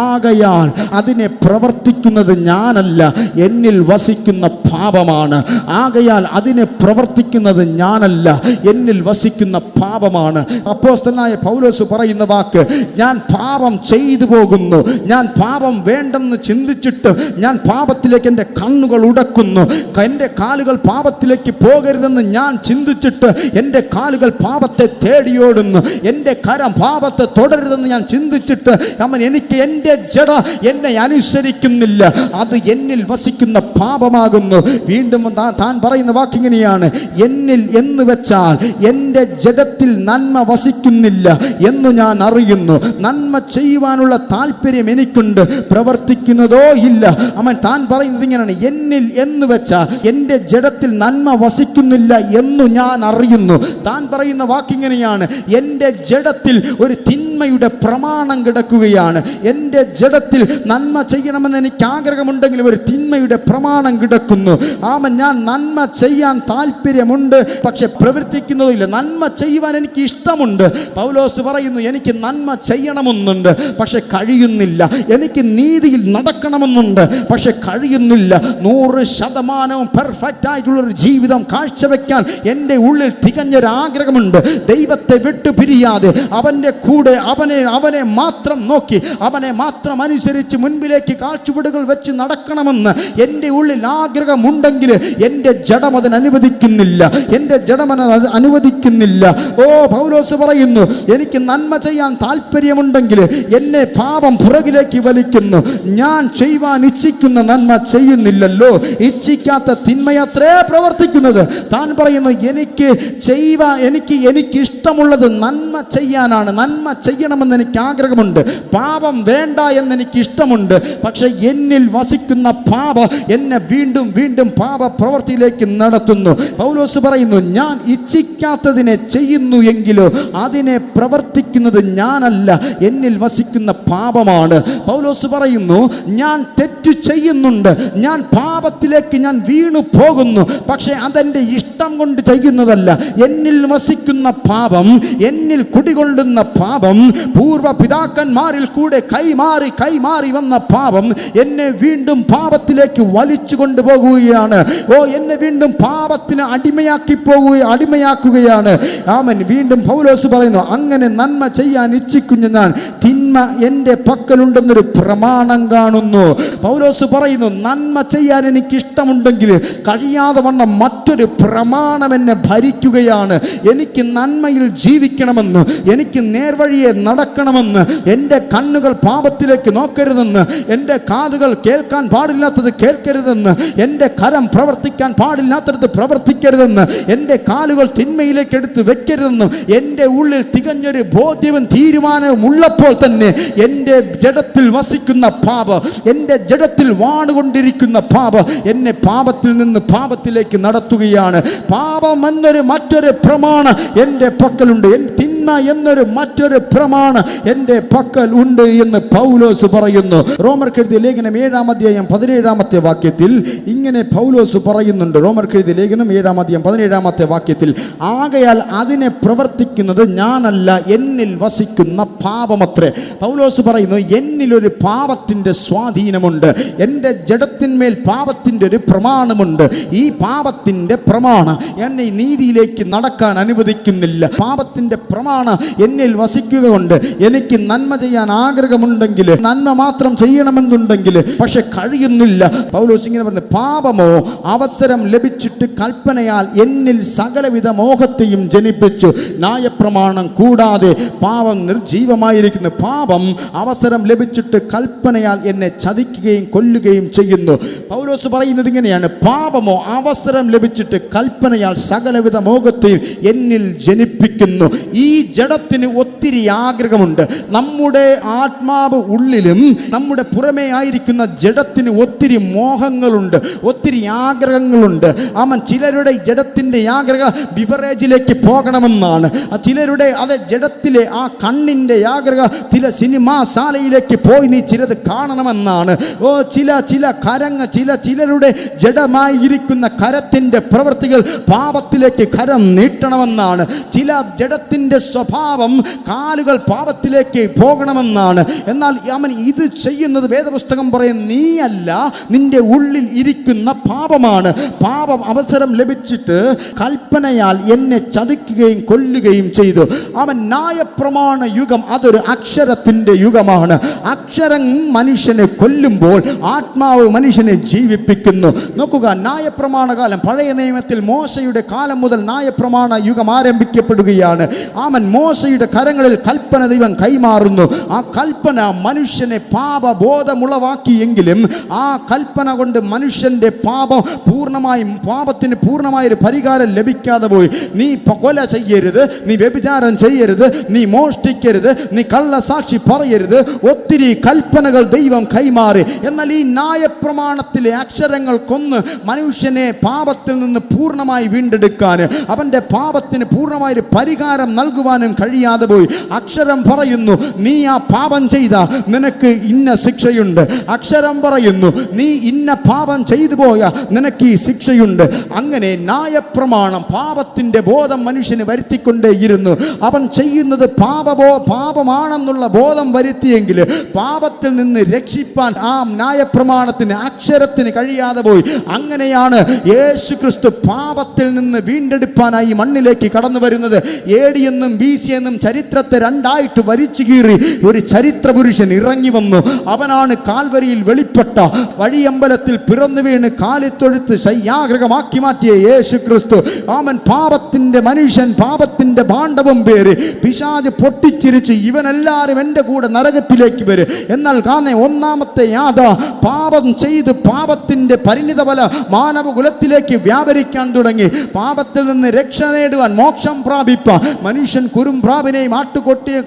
ആകയാൽ അതിനെ പ്രവർത്തിക്കുന്നത് ഞാനല്ല, എന്നിൽ വസിക്കുന്ന പാപമാണ്. ആകയാൽ അതിനെ പ്രവർത്തിക്കുന്നത് ഞാനല്ല, എന്നിൽ വസിക്കുന്ന പാപമാണ്. അപ്പോസ്തലനായ പൗലോസ് പറയുന്ന വാക്ക്, ഞാൻ പാപം ചെയ്തു പോകുന്നു, ഞാൻ പാപം വേണ്ടെന്ന് ചിന്തിച്ചിട്ട് ഞാൻ പാപത്തിലേക്ക് എൻ്റെ കണ്ണുകൾ ഉടക്കുന്നു, എൻ്റെ കാലുകൾ പാപത്തിലേക്ക് പോകരുതെന്ന് ഞാൻ ചിന്തിച്ചിട്ട് എൻ്റെ കാലുകൾ പാപത്തെ തേടിയോടുന്നു, എൻ്റെ കരം പാപത്തെ തുടരുതെന്ന് ഞാൻ ചിന്തിച്ചിട്ട് എനിക്ക് എൻ്റെ ജഡ എന്നെ അനുസരിക്കുന്നില്ല, അത് എന്നിൽ വസിക്കുന്ന പാപമാകുന്നു. വീണ്ടും താൻ പറയുന്ന വാക്കിങ്ങനെയാണ്, എന്നിൽ എന്ന് വെച്ചാൽ എൻ്റെ ജഡത്തിൽ നന്മ വസിക്കുന്നില്ല എന്ന് ഞാൻ അറിയുന്നു. നന്മ ചെയ്യുവാനുള്ള താല്പര്യം എനിക്കുണ്ട്, പ്രവർത്തിക്കുന്നതോ ഇല്ല. താൻ പറയുന്നത് ഇങ്ങനെയാണ്, എന്നിൽ എന്ന് വെച്ചാൽ എൻ്റെ ജഡത്തിൽ നന്മ വസിക്കുന്നില്ല എന്നു ഞാൻ അറിയുന്നു. താൻ പറയുന്ന വാക്കിങ്ങനെയാണ്, എൻ്റെ ജഡത്തിൽ ഒരു തിന്മയുടെ പ്രമാണം കിടക്കുകയാണ്. എൻ്റെ ജഡത്തിൽ നന്മ ചെയ്യണമെന്ന് എനിക്ക് ആഗ്രഹമുണ്ടെങ്കിലും ഒരു തിന്മയുടെ പ്രമാണം കിടക്കുന്നു. ഞാൻ നന്മ ചെയ്യാൻ താല്പര്യമുണ്ട്, പക്ഷെ പ്രവർത്തിക്കുന്നതില്ല. നന്മ ചെയ്യുവാൻ എനിക്ക് ഇഷ്ടമുണ്ട്. പൗലോസ് പറയുന്നു, എനിക്ക് നന്മ ചെയ്യണമെന്നുണ്ട്, പക്ഷെ കഴിയുന്നില്ല. എനിക്ക് നീതിയിൽ നടക്കണമെന്നുണ്ട്, പക്ഷെ കഴിയുന്നില്ല. 100% പെർഫെക്റ്റ് ആയിട്ടുള്ളൊരു ജീവിതം കാഴ്ചവെക്കാൻ എൻ്റെ ഉള്ളിൽ തികഞ്ഞൊരാഗ്രഹമുണ്ട്. ദൈവത്തെ വിട്ടുപിരിയാതെ അവൻ്റെ കൂടെ അവനെ മാത്രം നോക്കി, അവനെ മാത്രം അനുസരിച്ച് മുൻപിലേക്ക് കാഴ്ചപ്പാടുകൾ വെച്ച് നടക്കണമെന്ന് എൻ്റെ ഉള്ളിൽ ആഗ്രഹമുണ്ടെങ്കിൽ എൻ്റെ ജഡം അതിന് അനുവദിക്കുന്നില്ല, എൻ്റെ ജഡം അനുവദിക്കുന്നില്ല. പൗലോസ് പറയുന്നു, എനിക്ക് നന്മ ചെയ്യാൻ താല്പര്യമുണ്ടെങ്കിൽ എന്നെ പാപം പുറകിലേക്ക് വലിക്കുന്നു. ഞാൻ ചെയ്യുവാൻ ഇച്ഛിക്കുന്ന നന്മ ചെയ്യുന്നില്ലല്ലോ, ഇച്ഛിക്കാത്ത തിന്മയത്രേ പ്രവർത്തിക്കുന്നത്. താൻ പറയുന്നു, എനിക്ക് ഇഷ്ടമുള്ളത് നന്മ ചെയ്യാനാണ്, നന്മ ചെയ്യണമെന്ന് എനിക്ക് ആഗ്രഹമുണ്ട്, പാപം വേണ്ട എന്ന് എനിക്ക് ഇഷ്ടമുണ്ട്. പക്ഷെ എന്നിൽ വസിക്കുന്ന പാപം എന്നെ വീണ്ടും വീണ്ടും പാപ പ്രവൃത്തിയിലേക്ക് നടത്തുന്നു. പൗലോസ് പറയുന്നു, ഞാൻ ഇച്ഛിക്കാത്തതിനെ ചെയ്യുന്നു എങ്കിലോ അതിനെ പ്രവർത്തിക്കുന്നത് ഞാനല്ല, എന്നിൽ വസിക്കുന്ന പാപമാണ്. പൗലോസ് പറയുന്നു, ഞാൻ തെറ്റു ചെയ്യുന്നുണ്ട്, ഞാൻ പാപത്തിലേക്ക് ഞാൻ വീണു പോകുന്നു, പക്ഷെ അതെൻ്റെ ഇഷ്ടം കൊണ്ട് ചെയ്യുന്നതല്ല. എന്നിൽ വസിക്കുന്ന പാപം, എന്നിൽ കുടികൊള്ളുന്ന പാപം, പൂർവ്വ പിതാക്കന്മാരിൽ കൂടെ കൈമാറി വന്ന പാപം എന്നെ വീണ്ടും പാപത്തിലേക്ക് വലിച്ചു കൊണ്ടുപോകുകയാണ്. എന്നെ വീണ്ടും പാപത്തിന് അടിമയാക്കുകയാണ്. വീണ്ടും പൗലോസ് പറയുന്നു, അങ്ങനെ നന്മ ചെയ്യാൻ ഇച്ഛിക്കുന്ന ഞാൻ തിന്മ എൻ്റെ പക്കലുണ്ടെന്നൊരു പ്രമാണം കാണുന്നു. പൗലോസ് പറയുന്നു, നന്മ ചെയ്യാൻ എനിക്ക് ഇഷ്ടമുണ്ടെങ്കിൽ കഴിയാതെ വണ്ണം മറ്റൊരു പ്രമാണം എന്നെ ഭരിക്കുകയാണ്. എനിക്ക് നന്മയിൽ ജീവിക്കണമെന്ന്, എനിക്ക് നേർവഴിയെ നടക്കണമെന്ന്, എൻ്റെ കണ്ണുകൾ പാപത്തിലേക്ക് നോക്കരുതെന്ന്, എൻ്റെ കാതുകൾ കേൾക്കാൻ പാടില്ലാത്തത് കേൾക്കരുതെന്ന്, എൻ്റെ കരം പ്രവർത്തിക്കാൻ പാടില്ലാത്തത് പ്രവർത്തിക്കരുതെന്ന്, എൻ്റെ കാലുകൾ തിന്മയിലേക്ക് എടുത്ത് വെക്കരുതെന്നും എൻ്റെ ഉള്ളിൽ തികഞ്ഞൊരു ബോധ്യവും തീരുമാനവും ഉള്ളപ്പോൾ തന്നെ എൻ്റെ ജഡത്തിൽ വസിക്കുന്ന പാപം, എൻ്റെ ജഡത്തിൽ വാണുകൊണ്ടിരിക്കുന്ന പാപം എന്നെ പാപത്തിൽ നിന്ന് പാപത്തിലേക്ക് നടത്തുകയാണ്. പാപം എന്നൊരു മറ്റൊരു പ്രമാണം എൻ്റെ പക്കലുണ്ട്. തിന്മ എന്നൊരു മറ്റൊരു പ്രമാണം എൻ്റെ പക്കൽ ഉണ്ട് എന്ന് പൗലോസ് പറയുന്നു. റോമർക്കെഴുതിയ ലേഖനം 7-ാം അധ്യായം 17-ാമത്തെ വാക്യത്തിൽ ഇങ്ങനെ പൗലോസ് പറയുന്നുണ്ട്. റോമർക്കെഴുതിയ ലേഖനം 7-ാം അധ്യായം 17-ാമത്തെ വാക്യത്തിൽ, ആകയാൽ അതിനെ പ്രവർത്തിക്കുന്നത് ഞാനല്ല, എന്നിൽ വസിക്കുന്ന പാപമത്രേ. പൗലോസ് പറയുന്നു, എന്നിലൊരു പാപത്തിൻ്റെ സ്വാധീനമുണ്ട്, എൻ്റെ ജഡത്തിന്മേൽ പാപത്തിൻ്റെ ഒരു പ്രമാണമുണ്ട്. ഈ പാപത്തിൻ്റെ പ്രമാണം എന്നെ നീതിയിലേക്ക് നടക്കാൻ അനുവദിക്കുന്നില്ല. പാപത്തിൻ്റെ പ്രമാണം എന്നിൽ വസിക്കുക കൊണ്ട് എനിക്ക് നന്മ ചെയ്യാൻ ആഗ്രഹമുണ്ടെങ്കിൽ, നന്മ മാത്രം ചെയ്യണമെന്നുണ്ടെങ്കിൽ പക്ഷെ കഴിയുന്നില്ല. പൗലോസ് ഇങ്ങനെ പറഞ്ഞു, പാപമോ അവസരം ലഭിച്ചിട്ട് കൽപ്പനയാൽ എന്നിൽ സകലവിധ മോഹത്തെയും ജനിപ്പിച്ചു. ന്യായപ്രമാണം കൂടാതെ പാപം നിർജീവമായിരിക്കുന്നു. പാപം അവസരം ലഭിച്ചിട്ട് കൽപ്പനയാൽ എന്നെ ചതിക്കുകയും കൊല്ലുകയും ചെയ്യുന്നു. പൗലോസ് പറയുന്നത് ഇങ്ങനെയാണ്, പാപമോ അവസരം ലഭിച്ചിട്ട് കൽപ്പനയാൽ സകലവിധ മോഹത്തെയും എന്നിൽ ജനിപ്പിക്കുന്നു. ഈ ജഡത്തിന് ഒത്തിരി ആഗ്രഹമുണ്ട്. നമ്മുടെ ആത്മാവ് ഉള്ളിലും നമ്മുടെ പുറമേ ആയിരിക്കുന്ന ജഡത്തിന് ഒത്തിരി മോഹങ്ങളുണ്ട്, ഒത്തിരി ആഗ്രഹങ്ങളുണ്ട്. ചിലരുടെ ജഡത്തിൻ്റെ ആഗ്രഹം ബിവറേജിലേക്ക് പോകണമെന്നാണ്. ചിലരുടെ അത് ജഡത്തിലെ ആ കണ്ണിൻ്റെ ആഗ്രഹം ചില സിനിമാശാലയിലേക്ക് പോയി നീ ചിലത് കാണണമെന്നാണ്. ചിലരുടെ ജഡമായിരിക്കുന്ന കരത്തിൻ്റെ പ്രവൃത്തികൾ പാപത്തിലേക്ക് കരം നീട്ടണമെന്നാണ്. ചില ജഡത്തിൻ്റെ സ്വഭാവം കാലുകൾ പാപത്തിലേക്ക് പോകണമെന്നാണ്. എന്നാൽ അവൻ ഇത് ചെയ്യുന്നത് വേദപുസ്തകം പറയും, നീയല്ല, നിന്റെ ഉള്ളിൽ ഇരിക്കുന്ന പാപമാണ്. പാപം അവസരം ലഭിച്ചിട്ട് കൽപ്പനയാൽ എന്നെ ചതിക്കുകയും കൊല്ലുകയും ചെയ്തു. അവൻ ന്യായപ്രമാണ യുഗം അതൊരു അക്ഷരത്തിൻ്റെ യുഗമാണ്. അക്ഷരം മനുഷ്യനെ കൊല്ലുമ്പോൾ ആത്മാവ് മനുഷ്യനെ ജീവിപ്പിക്കുന്നു. നോക്കുക, ന്യായപ്രമാണ കാലം, പഴയ നിയമത്തിൽ മോശയുടെ കാലം മുതൽ ന്യായപ്രമാണ യുഗം ആരംഭിക്കപ്പെടുകയാണ്. മോശയുടെ കരങ്ങളിൽ കൽപ്പന ദൈവം കൈമാറുന്നു. ആ കൽപ്പന മനുഷ്യനെ പാപബോധമുളവാക്കിയെങ്കിലും ആ കൽപ്പന കൊണ്ട് മനുഷ്യന്റെ പാപത്തിന് പൂർണ്ണമായൊരു പരിഹാരം ലഭിക്കാതെ പോയി. നീ കൊല ചെയ്യരുത്, നീ വ്യഭിചാരം ചെയ്യരുത്, നീ മോഷ്ടിക്കരുത്, നീ കള്ളസാക്ഷി പറയരുത്, ഒത്തിരി കൽപ്പനകൾ ദൈവം കൈമാറി. എന്നാൽ ഈ ന്യായപ്രമാണത്തിലെ അക്ഷരങ്ങൾ കൊന്ന് മനുഷ്യനെ പാപത്തിൽ നിന്ന് പൂർണ്ണമായി വീണ്ടെടുക്കാൻ, അവന്റെ പാപത്തിന് പൂർണ്ണമായൊരു പരിഹാരം നൽകുവാനും കഴിയാതെ പോയി. അക്ഷരം പറയുന്നു, നീ ആ പാപം ചെയ്ത നിനക്ക് ഇന്ന ശിക്ഷയുണ്ട്. അക്ഷരം പറയുന്നു, നീ ഇന്ന പാപം ചെയ്തു പോയ നിനക്ക് ഈ ശിക്ഷയുണ്ട്. അങ്ങനെ ന്യായപ്രമാണം പാപത്തിന്റെ ബോധം മനുഷ്യന് വരുത്തിക്കൊണ്ടേയിരുന്നു. അവൻ ചെയ്യുന്നത് പാപമാണെന്നുള്ള ബോധം വരുത്തിയെങ്കിൽ പാപത്തിൽ നിന്ന് രക്ഷിപ്പാൻ ആ ന്യായപ്രമാണത്തിന് അക്ഷരത്തിന് കഴിയാതെ പോയി. അങ്ങനെയാണ് യേശു ക്രിസ്തു പാപത്തിൽ നിന്ന് വീണ്ടെടുപ്പാനായി മണ്ണിലേക്ക് കടന്നു വരുന്നത്. AD എന്നും BC എന്നും ചരിത്രത്തെ രണ്ടായിട്ട് വലിച്ചു കീറി ഒരു ചരിത്ര പുരുഷൻ ഇറങ്ങി വന്നു. അവനാണ് കാൽവരിയിൽ വെളിപ്പെട്ട വഴിയമ്പലത്തിൽ പിറന്നു വീണ് കാലിത്തൊഴുത്ത് ശയ്യാഗ്രഹമാക്കി മാറ്റിയ യേശു ക്രിസ്തു. അവൻ പാപത്തിന്റെ മനുഷ്യൻ, പാപത്തിന്റെ ഭാണ്ഡവം പേര് പിശാച് പൊട്ടിച്ചിരിച്ച് ഇവനെല്ലാവരും എൻ്റെ കൂടെ നരകത്തിലേക്ക് വരും. എന്നാൽ ഒന്നാമത്തെ യാത പാപം ചെയ്ത് പാപത്തിന്റെ പരിണിത ഫല മാനവകുലത്തിലേക്ക് വ്യാപരിക്കാൻ തുടങ്ങി. പാപത്തിൽ നിന്ന് രക്ഷ നേടുവാൻ, മോക്ഷം പ്രാപിപ്പാൻ മനുഷ്യൻ കുറുംപ്രാവിനെയും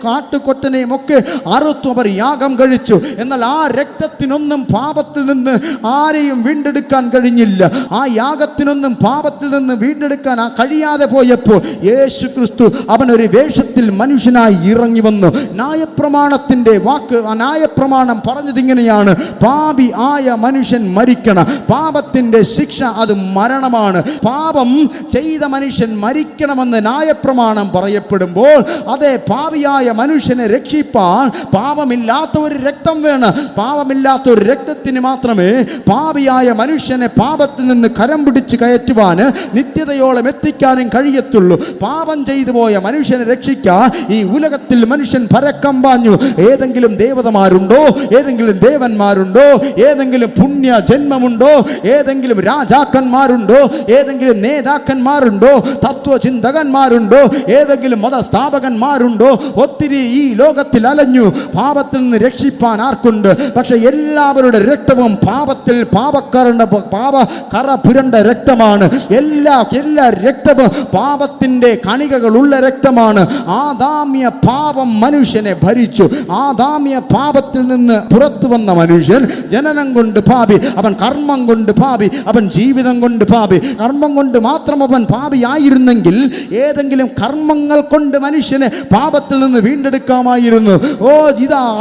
കാട്ടുകൊറ്റനെയും ഒക്കെ അറുത്തു അവർ യാഗം കഴിച്ചു. എന്നാൽ ആ രക്തത്തിനൊന്നും പാപത്തിൽ നിന്ന് ആരെയും വീണ്ടെടുക്കാൻ കഴിഞ്ഞില്ല. ആ യാഗത്തിനൊന്നും പാപത്തിൽ നിന്ന് വീണ്ടെടുക്കാൻ കഴിയാതെ പോയപ്പോൾ യേശു ക്രിസ്തു അവനൊരു വേഷത്തിൽ മനുഷ്യനായി ഇറങ്ങി വന്നു. ന്യായപ്രമാണത്തിന്റെ വാക്ക്, ന്യായപ്രമാണം പറഞ്ഞത് ഇങ്ങനെയാണ്, പാപി ആയ മനുഷ്യൻ മരിക്കണം. പാപത്തിന്റെ ശിക്ഷ അത് മരണമാണ്. പാപം ചെയ്ത മനുഷ്യൻ മരിക്കണമെന്ന് ന്യായപ്രമാണം പറയപ്പെടുമ്പോൾ, അതേ പാപിയായ മനുഷ്യനെ രക്ഷിപ്പാൻ പാപമില്ലാത്ത ഒരു രക്തം വേണം. പാപമില്ലാത്ത ഒരു രക്തത്തിന് മാത്രമേ പാപിയായ മനുഷ്യനെ പാപത്തിൽ നിന്ന് കരം പിടിച്ച് കയറ്റുവാന്, നിത്യതയോളം എത്തിക്കാനും കഴിയത്തുള്ളൂ. പാപം ചെയ്തു പോയ മനുഷ്യനെ രക്ഷിക്കാൻ ഈ ഉലകത്തിൽ മനുഷ്യൻ പരക്കം പാഞ്ഞു. ഏതെങ്കിലും ദേവതമാരുണ്ടോ? ഏതെങ്കിലും ദേവന്മാരുണ്ടോ? ഏതെങ്കിലും പുണ്യ ജന്മമുണ്ടോ? ഏതെങ്കിലും രാജാക്കന്മാരുണ്ടോ? ഏതെങ്കിലും നേതാക്കന്മാരുണ്ടോ? തത്വചിന്തകന്മാരുണ്ടോ? ഏതെങ്കിലും മതസ്ഥാപകന്മാരുണ്ടോ? ഒത്തിരി ഈ ലോകത്തിൽ അലഞ്ഞു. പാപത്തിൽ നിന്ന് രക്ഷിപ്പാൻ ആർക്കുണ്ട്? പക്ഷെ എല്ലാവരുടെ രക്തവും പാപത്തിൽ പാപക്കറ പുരണ്ട രക്തമാണ്. എല്ലാ രക്തവും പാപത്തിന്റെ കണികകളുള്ള രക്തമാണ്. ആദാമ്യ പാപം മനുഷ്യനെ ഭരിച്ചു. ആദാമ്യ പാപത്തിൽ നിന്ന് പുറത്തു വന്ന മനുഷ്യൻ ജനനം കൊണ്ട് പാപി, അവൻ കർമ്മം കൊണ്ട് പാപി, അവൻ ജീവിതം കൊണ്ട് പാപി. കർമ്മം കൊണ്ട് മാത്രം അവൻ പാപിയായിരുന്നെങ്കിൽ, ഏതെങ്കിലും കർമ്മങ്ങൾ കൊണ്ട് കൊണ്ട് മനുഷ്യനെ പാപത്തിൽ നിന്ന് വീണ്ടെടുക്കാമായിരുന്നു.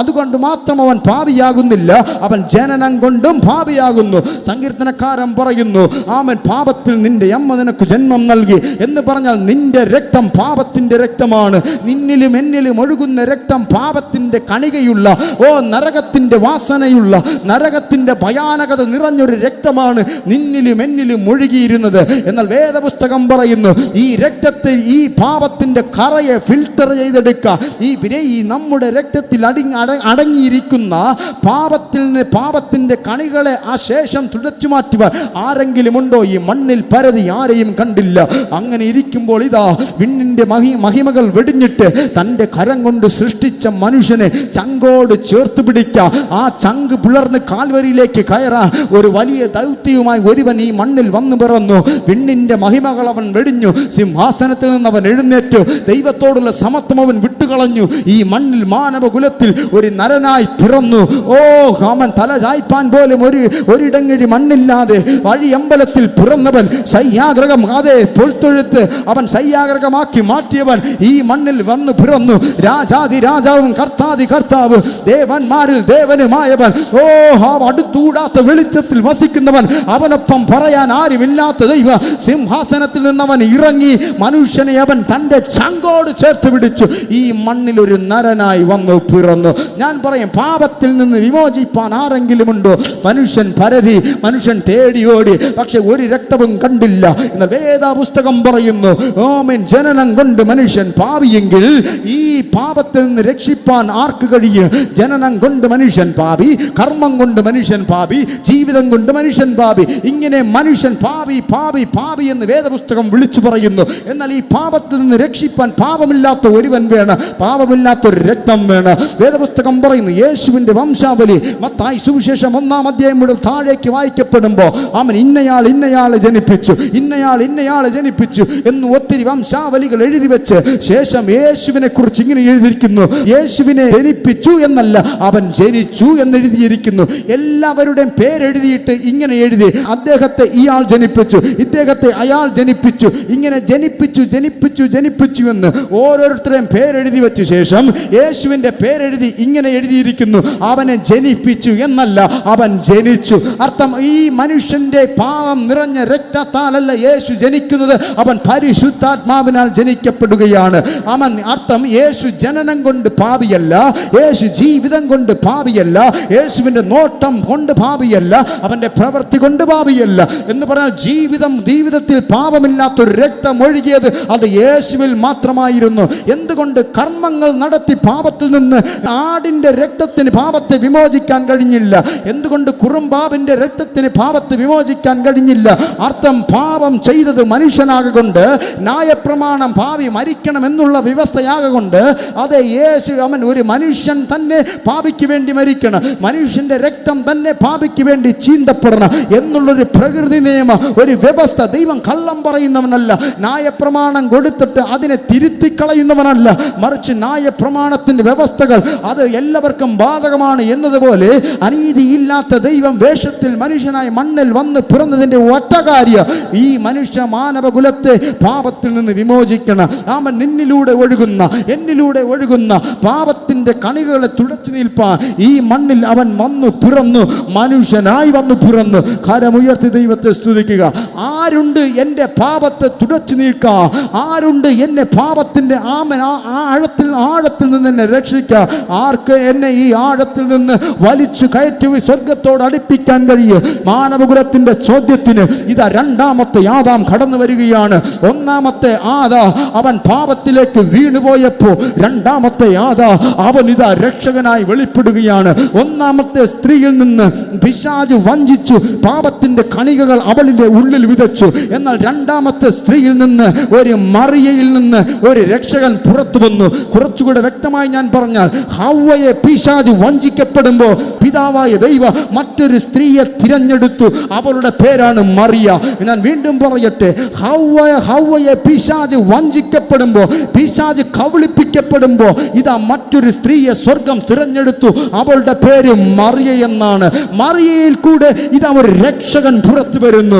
അതുകൊണ്ട് മാത്രം അവൻ പാപിയാകുന്നില്ല, അവൻ ജനനം കൊണ്ടും പാപിയാകുന്നു. സങ്കീർത്തനക്കാരൻ പറയുന്നു, ആമൻ, പാപത്തിൽ നിന്റെ അമ്മ നിനക്ക് ജന്മം നൽകി എന്ന് പറഞ്ഞാൽ നിന്റെ രക്തം പാപത്തിന്റെ രക്തമാണ്. നിന്നിലും എന്നിലും ഒഴുകുന്ന രക്തം പാപത്തിന്റെ കണികയുള്ള, നരകത്തിന്റെ വാസനയുള്ള, നരകത്തിന്റെ ഭയാനകത നിറഞ്ഞൊരു രക്തമാണ് നിന്നിലും എന്നിലും ഒഴുകിയിരുന്നത്. എന്നാൽ വേദപുസ്തകം പറയുന്നു, ഈ രക്തത്തിൽ ഈ പാപത്തിന്റെ കറയെ ഫിൽട്ടർ ചെയ്തെടുക്കുക. ഈ നമ്മുടെ രക്തത്തിൽ അടങ്ങിയിരിക്കുന്ന പാപത്തിന്റെ കണികളെ ആ ശേഷം തുടച്ചു മാറ്റുവാൻ ആരെങ്കിലും ഉണ്ടോ? ഈ മണ്ണിൽ പരതി ആരെയും കണ്ടില്ല. അങ്ങനെ ഇരിക്കുമ്പോൾ ഇതാ വിണ്ണിന്റെ മഹിമകൾ വെടിഞ്ഞിട്ട് തൻ്റെ കരം കൊണ്ട് സൃഷ്ടിച്ച മനുഷ്യനെ ചങ്കോട് ചേർത്ത് പിടിക്കുക. ആ ചങ്ക് പിളർന്ന് കാൽവരിയിലേക്ക് കയറാൻ ഒരു വലിയ ദൗത്യവുമായി ഒരുവൻ ഈ മണ്ണിൽ വന്നു പിറന്നു. വിണ്ണിന്റെ മഹിമകൾ അവൻ വെടിഞ്ഞു. സിംഹാസനത്തിൽ നിന്ന് അവൻ എഴുന്നേറ്റു. ദൈവത്തോടുള്ള സമത്വം അവൻ വിട്ടുകളഞ്ഞു. ഈ മണ്ണിൽ മാനവകുലത്തിൽ ഒരു നരനായി പിറന്നു. അവൻ തല ചായ്പാൻ പോലും ഒരിടങ്ങഴി മണ്ണില്ലാതെ വഴിയമ്പലത്തിൽ പിറന്നവൻ. ശയ്യാഗ്രഹം, അതെ, പൊൽത്തൊഴുത്ത് അവൻ ശയ്യാഗ്രഹമാക്കി മാറ്റിയവൻ ഈ മണ്ണിൽ വന്നു പിറന്നു. രാജാതി രാജാവും കർത്താതി കർത്താവ്, ദേവന്മാരിൽ ദേവനുമായവൻ. അടുത്തൂടാത്ത വെളിച്ചത്തിൽ വസിക്കുന്നവൻ, അവനൊപ്പം പറയാൻ ആരുമില്ലാത്ത ദൈവ. സിംഹാസനത്തിൽ നിന്നവൻ ഇറങ്ങി മനുഷ്യനെ അവൻ തൻ്റെ ചങ്കോട് ചേർത്ത് പിടിച്ചു. ഈ മണ്ണിൽ ഒരു നരനായി വന്നു പിറന്നു. ഞാൻ പറയും, പാപത്തിൽ നിന്ന് വിമോചിപ്പാൻ ആരെങ്കിലും ഉണ്ടോ? മനുഷ്യൻ പരതി, മനുഷ്യൻ തേടിയോടി, പക്ഷെ ഒരു രക്തവും കണ്ടില്ല. എന്നാൽ വേദപുസ്തകം പറയുന്നു, ജനനം കൊണ്ട് മനുഷ്യൻ പാപിയെങ്കിൽ ഈ പാപത്തിൽ നിന്ന് രക്ഷിപ്പാൻ ആർക്ക് കഴിയും? ജനനം കൊണ്ട് മനുഷ്യൻ പാപി, കർമ്മം കൊണ്ട് മനുഷ്യൻ പാപി, ജീവിതം കൊണ്ട് മനുഷ്യൻ പാപി. ഇങ്ങനെ മനുഷ്യൻ പാപി പാപി പാപി എന്ന് വേദപുസ്തകം വിളിച്ചു പറയുന്നു. എന്നാൽ ഈ പാപത്തിൽ നിന്ന് രക്ഷിപ്പാൻ പാപമില്ലാത്ത ഒരുവൻ വേണം, പാപമില്ലാത്തൊരു രക്തം വേണം. വേദപുസ്തകം പറയുന്നു, യേശുവിന്റെ വംശാവലി മത്തായി സുവിശേഷം 1-ാം അധ്യായം മുതൽ താഴേക്ക് വായിക്കപ്പെടുമ്പോൾ അവൻ ഇന്നയാളെ ജനിപ്പിച്ചു, ഇന്നയാളെ ജനിപ്പിച്ചു എന്ന് ഒത്തിരി വംശാവലികൾ എഴുതി വെച്ച് ശേഷം യേശുവിനെ കുറിച്ച് ഇങ്ങനെ എഴുതിയിരിക്കുന്നു. യേശുവിനെ ജനിപ്പിച്ചു എന്നല്ല, അവൻ ജനിച്ചു എന്നെഴുതിയിരിക്കുന്നു. എല്ലാവരുടെയും പേരെഴുതിയിട്ട് ഇങ്ങനെ എഴുതി, അദ്ദേഹത്തെ ഇയാൾ ജനിപ്പിച്ചു, ഇദ്ദേഹത്തെ അയാൾ ജനിപ്പിച്ചു, ഇങ്ങനെ ജനിപ്പിച്ചു എന്ന് ഓരോരുത്തരെയും പേരെഴുതി വെച്ച ശേഷം യേശുവിന്റെ പേരെഴുതി ഇങ്ങനെ എഴുതിയിരിക്കുന്നു, അവനെ ജനിപ്പിച്ചു എന്നല്ല, അവൻ ജനിച്ചു. അർത്ഥം, ഈ മനുഷ്യന്റെ പാപം നിറഞ്ഞ രക്തത്താലല്ല യേശു ജനിക്കുന്നത്, അവൻ പരിശുദ്ധാത്മാവിനാൽ ജനിക്കപ്പെടുകയാണ്. അവൻ അർത്ഥം, യേശു ജനനം കൊണ്ട് പാപിയല്ല, യേശു ജീവിതം കൊണ്ട് പാപിയല്ല, യേശുവിന്റെ നോട്ടം കൊണ്ട് പാപിയല്ല, അവന്റെ പ്രവൃത്തി കൊണ്ട് പാപിയല്ല. എന്ന് പറഞ്ഞാൽ ജീവിതത്തിൽ പാപമില്ലാത്തൊരു രക്തം ഒഴുകിയത് അത് യേശുവിൽ മാത്രമായിരുന്നു. എന്തുകൊണ്ട്? കർമ്മങ്ങൾ നടത്തി പാപത്തിൽ നിന്ന് ആടിന്റെ രക്തത്തിന് പാപത്തെ വിമോചിക്കാൻ കഴിഞ്ഞില്ല. എന്തുകൊണ്ട്? കുറുമ്പാവിന്റെ രക്തത്തിന് പാപത്തെ വിമോചിക്കാൻ കഴിഞ്ഞില്ല. അർത്ഥം, പാപം ചെയ്തത് മനുഷ്യനാകൊണ്ട്, ന്യായപ്രമാണം പാപി മരിക്കണം എന്നുള്ള വ്യവസ്ഥയാകൊണ്ട്, അതെ, യേശു അവൻ ഒരു മനുഷ്യൻ തന്നെ പാപിക്ക് വേണ്ടി മരിക്കണം, മനുഷ്യന്റെ രക്തം തന്നെ പാപിക്ക് വേണ്ടി ചീന്തപ്പെടണം എന്നുള്ളൊരു പ്രകൃതി നിയമ, ഒരു വ്യവസ്ഥ. ദൈവം കള്ളം പറയുന്നവനല്ല, ന്യായപ്രമാണം കൊടുത്തിട്ട് അതിനെ തിരുത്തിക്കളയുന്നവനല്ല, മറിച്ച് ന്യായപ്രമാണത്തിന്റെ വ്യവസ്ഥകൾ അത് എല്ലാവർക്കും ബാധകമാണ് എന്നതുപോലെ അനീതിയില്ലാത്ത ദൈവം വേഷത്തിൽ മനുഷ്യനായി മണ്ണിൽ വന്ന് പിറന്നതിന്റെ ഒറ്റ കാര്യം ഈ മനുഷ്യ മാനവകുലത്തെ പാപത്തിൽ നിന്ന് വിമോചിക്കണം. അവൻ നിന്നിലൂടെ ഒഴുകുന്ന, എന്നിലൂടെ ഒഴുകുന്ന പാപത്തിന്റെ കണികളെ തുടച്ചു നിൽപ്പാൻ ഈ മണ്ണിൽ അവൻ വന്നു പിറന്നു, മനുഷ്യനായി വന്നു പിറന്നു. കരമുയർത്തി ദൈവത്തെ സ്തുതിക്കുക. ആരുണ്ട് എൻ്റെ പാപത്തെ തുടച്ചു നീക്കാൻ? ആരുണ്ട് എന്നെ പാപത്തിന്റെ ആഴത്തിൽ നിന്ന് എന്നെ രക്ഷിക്കാൻ? ആർക്ക് എന്നെ ഈ ആഴത്തിൽ നിന്ന് വലിച്ചു കയറ്റി സ്വർഗത്തോട് അടുപ്പിക്കാൻ കഴിയും? മാനവകുലത്തിന്റെ ചോദ്യത്തിന് ഇതാ രണ്ടാമത്തെ ആദാം കടന്നു വരികയാണ്. ഒന്നാമത്തെ ആദാം അവൻ പാപത്തിലേക്ക് വീണുപോയപ്പോ രണ്ടാമത്തെ ആദാം അവൻ ഇതാ രക്ഷകനായി വെളിപ്പെടുകയാണ്. ഒന്നാമത്തെ സ്ത്രീയിൽ നിന്ന് പിശാച് വഞ്ചിച്ചു, പാപത്തിന്റെ കണികകൾ അവളിന്റെ ഉള്ളിൽ വിതച്ചു. എന്നാൽ രണ്ടാമത്തെ സ്ത്രീയിൽ നിന്ന്, ഒരു മറിയയിൽ നിന്ന് ഒരു രക്ഷകൻ പുറത്തു വന്നു. കുറച്ചുകൂടെ വ്യക്തമായി ഞാൻ പറഞ്ഞാൽ, ഹവ്വയെ പിശാച് വഞ്ചിക്കപ്പെടുമ്പോൾ പിതാവായ ദൈവം മറ്റൊരു സ്ത്രീയെ തിരഞ്ഞെടുത്തു. അവളുടെ പേരാണ് മറിയ. ഞാൻ വീണ്ടും പറയട്ടെ, ഹവ്വയെ പിശാച് വഞ്ചിക്കപ്പെടുമ്പോൾ, പിശാച് കബളിപ്പിക്കപ്പെടുമ്പോൾ ഇതാ മറ്റൊരു സ്ത്രീയെ സ്വർഗം തിരഞ്ഞെടുത്തു. അവളുടെ പേര് മറിയ എന്നാണ്. മറിയയിൽ കൂടെ ഇതാ ഒരു രക്ഷകൻ പുറത്തു വരുന്നു.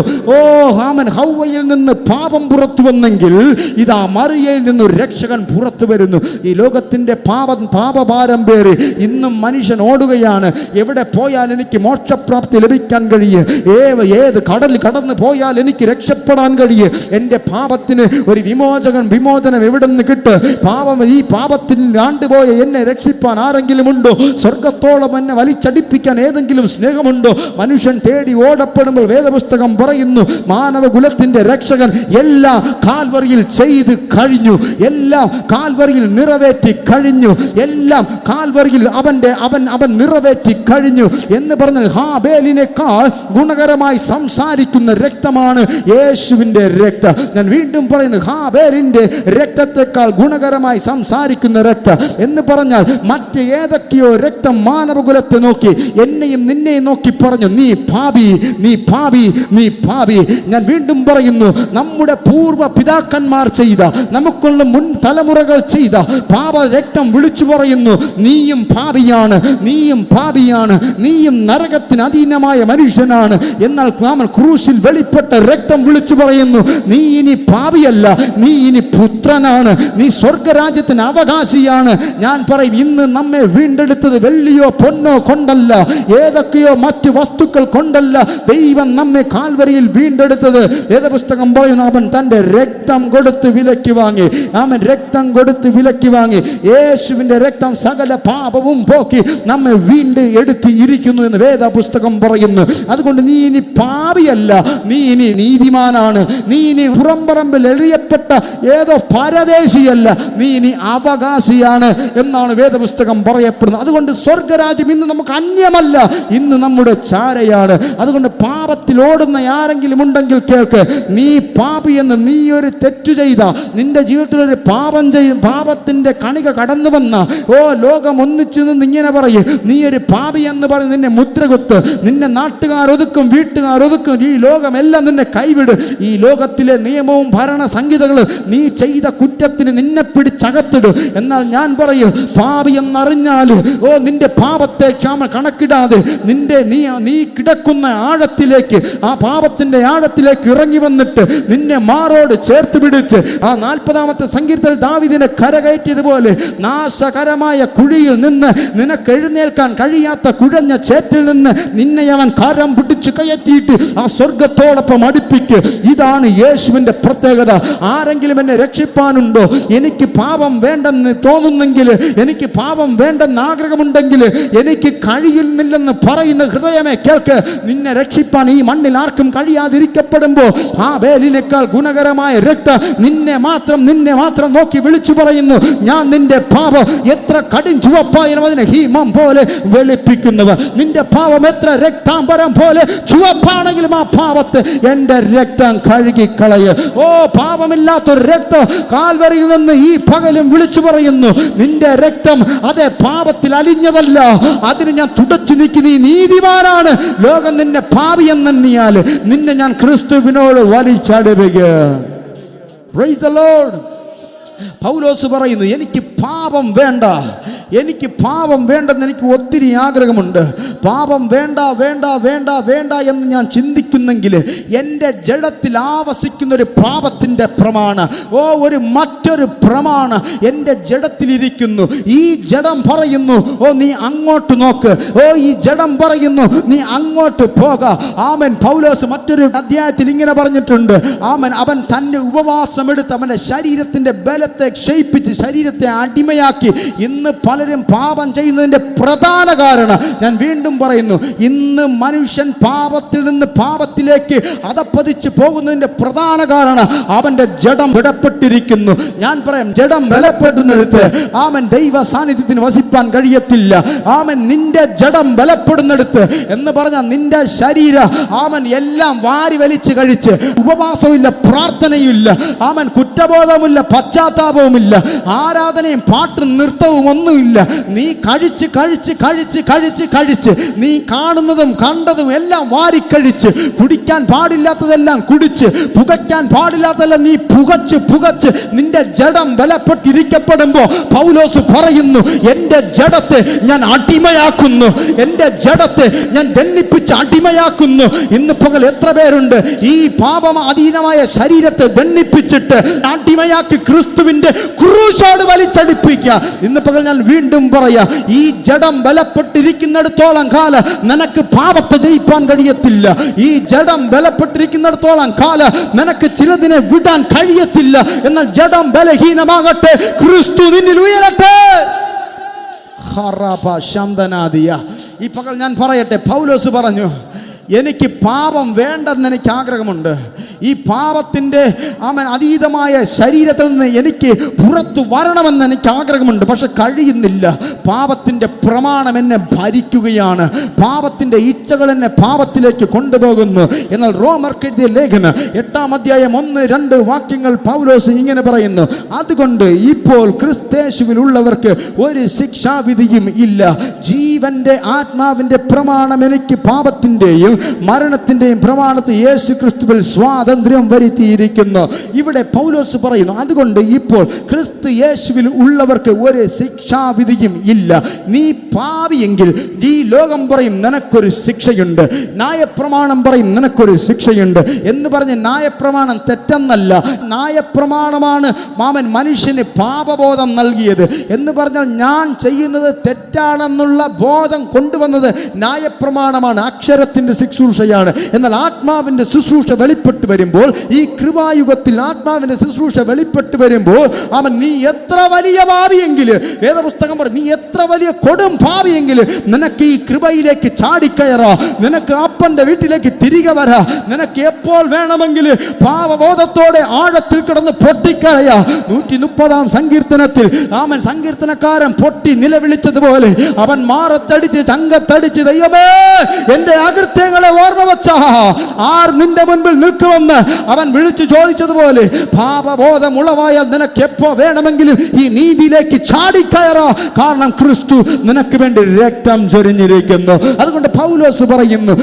ആമൻ ഹൗവയിൽ നിന്ന് പാപം പുറത്തു വന്നെങ്കിൽ ഇതാ മറിയയിൽ നിന്ന് രക്ഷകൻ പുറത്തു വരുന്നു. ഈ ലോകത്തിന്റെ പാപഭാരം പേറി ഇന്നും മനുഷ്യൻ ഓടുകയാണ്. എവിടെ പോയാൽ എനിക്ക് മോക്ഷപ്രാപ്തി ലഭിക്കാൻ കഴിയും, ഏത് കടൽ കടന്നു പോയാൽ എനിക്ക് രക്ഷപ്പെടാൻ കഴിയും, എൻ്റെ പാപത്തിന് ഒരു വിമോചനം എവിടെ നിന്ന് കിട്ടും, ഈ പാപത്തിൽ ആണ്ടുപോയ എന്നെ രക്ഷിപ്പാൻ ആരെങ്കിലും ഉണ്ടോ, സ്വർഗത്തോളം എന്നെ വലിച്ചടിപ്പിക്കാൻ ഏതെങ്കിലും സ്നേഹമുണ്ടോ? മനുഷ്യൻ തേടി ഓടപ്പെടുമ്പോൾ വേദപുസ്തകം പറയുന്നു, മാനവകുലത്തിന്റെ രക്ഷകൻ എല്ലാം കാൽവറിയിൽ ചെയ്ത് കഴിഞ്ഞു, എല്ലാം കാൽവറിയിൽ നിറവേറ്റി കഴിഞ്ഞു, എല്ലാം കാൽവറിയിൽ അവൻ നിറവേറ്റി കഴിഞ്ഞു എന്ന് പറഞ്ഞാൽ ഹാബേലിനേക്കാൾ ഗുണകരമായി സംസാരിക്കുന്ന രക്തമാണ് യേശുവിന്റെ രക്തം. ഞാൻ വീണ്ടും പറയുന്നു, ഹാബേലിന്റെ രക്തത്തെക്കാൾ ഗുണകരമായി സംസാരിക്കുന്ന രക്തം എന്ന് പറഞ്ഞാൽ മറ്റ് ഏതൊക്കെയോ രക്തം മാനവകുലത്തെ നോക്കി, എന്നെയും നിന്നെയും നോക്കി പറഞ്ഞു, നീ പാപി, നീ പാപി, നീ പാപി. ഞാൻ വീണ്ടും പറയുന്നു, നമ്മുടെ പൂർവ്വ പിതാക്കന്മാർ ചെയ്ത, നമുക്കുള്ള മുൻ തലമുറകൾ ചെയ്ത പാപ രക്തം വിളിച്ചു പറയുന്നു, നീയും പാപിയാണ്, നീയും പാപിയാണ്, നീയും നരകത്തിന് അധീനമായ മനുഷ്യനാണ്. എന്നാൽ ക്രൂശിൽ വെളിപ്പെട്ട രക്തം വിളിച്ചു പറയുന്നു, നീ ഇനി പാപിയല്ല, നീ ഇനി പുത്രനാണ്, നീ സ്വർഗരാജ്യത്തിന് അവകാശിയാണ്. ഞാൻ പറയും, ഇന്ന് നമ്മെ വീണ്ടെടുത്തത് വെള്ളിയോ പൊന്നോ കൊണ്ടല്ല, ഏതൊക്കെയോ മറ്റു വസ്തുക്കൾ കൊണ്ടല്ല. ദൈവം നമ്മെ കാൽവരിയിൽ വീണ്ടെടുത്തത് വേദപുസ്തകം പറയുന്നു, അവൻ തന്റെ രക്തം കൊടുത്ത് വിലയ്ക്ക് വാങ്ങി, അവൻ രക്തം കൊടുത്ത് വിലയ്ക്ക് വാങ്ങി. യേശുവിന്റെ രക്തം സകല പാപവും പോക്കി നമ്മെ വീണ്ടും എടുത്തിരിക്കുന്നു എന്ന് വേദപുസ്തകം പറയുന്നു. അതുകൊണ്ട് നീ ഇനി പാപിയല്ല, നീ ഇനി നീതിമാനാണ്, നീ ഇനി പുറംപറമ്പിൽ എറിയപ്പെട്ട ഏതോ പരദേശിയല്ല, നീ ഇനി അവകാശിയാണ് എന്നാണ് വേദപുസ്തകം പറയപ്പെടുന്നത്. അതുകൊണ്ട് സ്വർഗരാജ്യം ഇന്ന് നമുക്ക് അന്യമല്ല, ഇന്ന് നമ്മുടെ ചാരയാണ്. അതുകൊണ്ട് പാപത്തിൽ ഓടുന്ന ആരെങ്കിലും ഉണ്ടെങ്കിൽ കേൾക്ക്, നീ പാപി എന്ന്, നീ ഒരു തെറ്റു ചെയ്ത, നിന്റെ ജീവിതത്തിൽ ഒരു പാപത്തിന്റെ കണിക കടന്നു വന്ന, ലോകം ഒന്നിച്ചു നിന്ന് ഇങ്ങനെ പറയും, നീ ഒരു പാപി എന്ന് പറഞ്ഞ് നിന്നെ മുദ്രകുത്ത്, നിന്നെ നാട്ടുകാർ ഒതുക്കും, വീട്ടുകാർ ഒതുക്കും, ഈ ലോകമെല്ലാം നിന്നെ കൈവിട്. ഈ ലോകത്തിലെ നിയമവും ഭരണ സംഹിതകളും നീ ചെയ്ത കുറ്റത്തിന് നിന്നെ പിടിച്ചകത്തിടും. എന്നാൽ ഞാൻ പറയും, പാപി എന്നറിഞ്ഞാൽ നിന്റെ പാപത്തെ കണക്കിടാതെ നീ കിടക്കുന്ന ആഴത്തിലേക്ക്, ആ പാപത്തിന്റെ ആഴത്തിലേക്ക് ഇറങ്ങി വന്നിട്ട് നിന്നെ മാറോട് ചേർത്ത് പിടിച്ച്, ആ 40-ാമത്തെ സങ്കീർത്തനത്തിൽ ദാവീദിനെ കരകയറ്റിയതുപോലെ നാശകരമായ കുഴിയിൽ നിന്ന്, നിനക്ക് എഴുന്നേൽക്കാൻ കഴിയാത്ത കുഴഞ്ഞ ചേറ്റിൽ നിന്ന് നിന്നെ അവൻ കരം പിടിച്ച് കയറ്റിയിട്ട് ആ സ്വർഗത്തോടൊപ്പം അടുപ്പിക്ക്. ഇതാണ് യേശുവിന്റെ പ്രത്യേകത. ആരെങ്കിലും എന്നെ രക്ഷിപ്പാനുണ്ടോ, എനിക്ക് പാപം വേണ്ടെന്ന് തോന്നുന്നെങ്കിൽ, എനിക്ക് പാപം വേണ്ടെന്ന് ആഗ്രഹമുണ്ടെങ്കിൽ, എനിക്ക് കഴിയുന്നില്ലെന്ന് പറയുന്ന ഹൃദയമേ കേൾക്ക്, നിന്നെ രക്ഷിപ്പാൻ ഈ മണ്ണിൽ ആർക്കും കഴിയാതിരിക്കപ്പെടുമ്പോൾ ഹാബേലിനേക്കാൾ ഗുണകരമായ രക്തം നിന്നെ മാത്രം നോക്കി വിളിച്ചു പറയുന്നു, ഞാൻ നിന്റെ പാപം എത്ര കടും ചുവപ്പായാലും അതിനെ ഹീമം പോലെ വെളുപ്പിക്കുന്നവർ, നിന്റെ പാപം എത്ര രക്താംബരം പോലെ ചുവപ്പാണെങ്കിലും ആ പാപത്തെ എൻ്റെ രക്തം കഴുകിക്കളയ. പാപമില്ലാത്തൊരു രക്തം കാൽവരിയിൽ നിന്ന് ഈ പകലും വിളിച്ചു പറയുന്നു, നിന്റെ രക്തം അതേ പാപത്തിൽ അലിഞ്ഞതല്ല, അതിന് ഞാൻ തുടച്ചു നീക്കി, നീ നീതിമാനാണ്. ലോകം നിന്നെ പാപി എന്നെണ്ണിയാൽ നിന്നെ ഞാൻ ക്രിസ്തുവിനോട് വലിച്ചടുക. Praise the lord. പൗലോസ് പറയുന്നു, എനിക്ക് പാപം വേണ്ട, എനിക്ക് പാപം വേണ്ടെന്ന് എനിക്ക് ഒത്തിരി ആഗ്രഹമുണ്ട്. പാപം വേണ്ട വേണ്ട വേണ്ട വേണ്ട എന്ന് ഞാൻ ചിന്തിക്കുന്നെങ്കിൽ എൻ്റെ ജഡത്തിൽ ആവസിക്കുന്നൊരു പാപത്തിൻ്റെ പ്രമാണം, മറ്റൊരു പ്രമാണം എൻ്റെ ജഡത്തിലിരിക്കുന്നു. ഈ ജഡം പറയുന്നു, നീ അങ്ങോട്ട് നോക്ക്. ഈ ജഡം പറയുന്നു, നീ അങ്ങോട്ട് പോക. ആമൻ. പൗലോസ് മറ്റൊരു അധ്യായത്തിൽ ഇങ്ങനെ പറഞ്ഞിട്ടുണ്ട്, ആമൻ, അവൻ തൻ്റെ ഉപവാസമെടുത്ത് അവൻ്റെ ശരീരത്തിൻ്റെ ബലത്തെ ക്ഷയിപ്പിച്ച് ശരീരത്തെ അടിമയാക്കി. ഇന്ന് പലരും പാപം ചെയ്യുന്നതിൻ്റെ പ്രധാന കാരണം, ഞാൻ വീണ്ടും പറയുന്നു, ഇന്ന് മനുഷ്യൻ പാപത്തിൽ നിന്ന് പാപത്തിലേക്ക് അതപ്പതിച്ച് പോകുന്നതിൻ്റെ പ്രധാന കാരണം അവൻ്റെ ജഡം ബലപ്പെട്ടിരിക്കുന്നു. ഞാൻ പറയാം, ജഡം ബലപ്പെടുന്നിടത്ത് ആമൻ ദൈവ സാന്നിധ്യത്തിന് വസിപ്പാൻ കഴിയത്തില്ല. ആമൻ, നിന്റെ ജഡം ബലപ്പെടുന്നിടത്ത് എന്ന് പറഞ്ഞാൽ നിന്റെ ശരീരം ആമൻ എല്ലാം വാരി വലിച്ച് കഴിച്ച്, ഉപവാസമില്ല, പ്രാർത്ഥനയില്ല, ആമൻ കുറ്റബോധമില്ല, പശ്ചാത്താപവുമില്ല, ആരാധനയും പാട്ടും നൃത്തവും ഒന്നുമില്ല. നീ കഴിച്ച് കഴിച്ച് കഴിച്ച് കഴിച്ച് കഴിച്ച് നീ കാണുന്നതും കണ്ടതും എല്ലാം വാരിക്കഴിച്ച് കുടിക്കാൻ പാടില്ലാത്തതെല്ലാം കുടിച്ച്, പുകയ്ക്കാൻ പാടില്ലാത്തതെല്ലാം നീ പുകച്ച് നിന്റെ ജഡം ബലപ്പെട്ടിരിക്കപ്പെടുമ്പോ പൗലോസ് പറയുന്നു, എന്റെ ജഡത്തെ ഞാൻ അടിമയാക്കുന്നു, എന്റെ ജഡത്തെ ഞാൻ ദണ്ഡിപ്പിച്ച് അടിമയാക്കുന്നു. ഇന്ന് പകൽ എത്ര പേരുണ്ട് ഈ പാപം അധീനമായ ശരീരത്തെ ദണ്ഡിപ്പിച്ചിട്ട് അടിമയാക്കി ക്രിസ്തുവിന്റെ ക്രൂശോട് വലിച്ചടിപ്പിക്കുക. ഇന്ന് പകൽ ഞാൻ വീണ്ടും പറയാ, ഈ ജഡം ബലപ്പെട്ടിരിക്കുന്നിടത്തോളം കാലം നിനക്ക് പാപത്തെ ജയിപ്പാൻ കഴിയത്തില്ല. ഈ ജഡം ബലപ്പെട്ടിരിക്കുന്നിടത്തോളം കാലം നിനക്ക് ചിലതിനെ വിടാൻ കഴിയത്തില്ല. എന്നാൽ ജഡം ബലഹീനമാകട്ടെ, ക്രിസ്തു നിന്നിൽ ഉയരട്ടെ. ഈ പകൽ ഞാൻ പറയട്ടെ, പൗലോസ് പറഞ്ഞു, എനിക്ക് പാപം വേണ്ടെന്ന് എനിക്ക് ആഗ്രഹമുണ്ട്. ഈ പാപത്തിൻ്റെ അതീതമായ ശരീരത്തിൽ നിന്ന് എനിക്ക് പുറത്തു വരണമെന്ന് എനിക്ക് ആഗ്രഹമുണ്ട്. പക്ഷെ കഴിയുന്നില്ല. പാപത്തിൻ്റെ പ്രമാണം എന്നെ ഭരിക്കുകയാണ്. പാപത്തിൻ്റെ ഇച്ഛകൾ എന്നെ പാപത്തിലേക്ക് കൊണ്ടുപോകുന്നു. എന്നാൽ റോമർക്ക് എഴുതിയ ലേഖനം 8-ാം അധ്യായം 1-2 വാക്യങ്ങൾ പൗലോസ് ഇങ്ങനെ പറയുന്നു, അതുകൊണ്ട് ഇപ്പോൾ ക്രിസ്തേശുവിലുള്ളവർക്ക് ഒരു ശിക്ഷാവിധിയും ഇല്ല. ജീവന്റെ ആത്മാവിന്റെ പ്രമാണം എനിക്ക് പാപത്തിൻ്റെയും മരണത്തിൻ്റെയും പ്രമാണത്തിൽ യേശു ക്രിസ്തുവിൽ സ്വാതന്ത്ര്യം വരുത്തിയിരിക്കുന്നു. ഇവിടെ പൗലോസ് പറയുന്നു, അതുകൊണ്ട് ഇപ്പോൾ ക്രിസ്തു യേശുവിൽ ഉള്ളവർക്ക് ഒരു ശിക്ഷാവിധിയും ഇല്ല. നീ പാപിയെങ്കിൽ ഈ ലോകം പറയും നിനക്കൊരു ശിക്ഷയുണ്ട്, ന്യായപ്രമാണം പറയും നിനക്കൊരു ശിക്ഷയുണ്ട് എന്ന് പറഞ്ഞ് ന്യായപ്രമാണം തെറ്റെന്നല്ല, ന്യായപ്രമാണമാണ് മനുഷ്യന് പാപബോധം നൽകിയത്. എന്ന് പറഞ്ഞാൽ ഞാൻ ചെയ്യുന്നത് തെറ്റാണെന്നുള്ള ബോധം കൊണ്ടുവന്നത് ന്യായപ്രമാണമാണ്, അക്ഷരത്തിൻ്റെ ശുശ്രൂഷയാണ്. എന്നാൽ ആത്മാവിൻ്റെ ശുശ്രൂഷ വെളിപ്പെട്ട് വരുമ്പോൾ, ഈ കൃപായുഗത്തിൽ ആത്മാവിൻ്റെ ശുശ്രൂഷ വെളിപ്പെട്ട് വരുമ്പോൾ, നീ എത്ര വലിയ പാപിയെങ്കിൽ, വേദപുസ്തകം പറയും, നീ എത്ര വലിയ കൊടും പാപിയെങ്കിൽ നിനക്ക് ഈ കൃപയിലേക്ക് ചാടിക്കയറാ, നിനക്ക് അപ്പൻ്റെ വീട്ടിലേക്ക് തിരികെ വരാ, നിനക്ക് എപ്പോൾ വേണമെങ്കിൽ പാപബോധത്തോടെ ആഴത്തിൽ കിടന്ന് പൊട്ടിക്കരയാ. 130-ാം സങ്കീർത്തനത്തിൽ സങ്കീർത്തനക്കാരൻ പൊട്ടി നിലവിളിച്ചതുപോലെ അവൻ മാറത്തടിച്ച് ചങ്കത്തടിച്ച്, ദൈവമേ എന്റെ അകൃത്യങ്ങളെ ഓർമ്മ വച്ച ആർ നിന്റെ മുൻപിൽ നിൽക്കുമെന്ന് അവൻ വിളിച്ചു ചോദിച്ചതുപോലെ, പാപബോധം ഉളവായാൽ നിനക്ക് എപ്പോ വേണമെങ്കിലും ഈ നീതിയിലേക്ക് ചാടിക്കയറാ. കാരണം ക്രിസ്തു നിനക്ക് വേണ്ടി രക്തം ചൊരിഞ്ഞിരിക്കുന്നു. അതുകൊണ്ട് പൗലോസ് പറയുന്നു,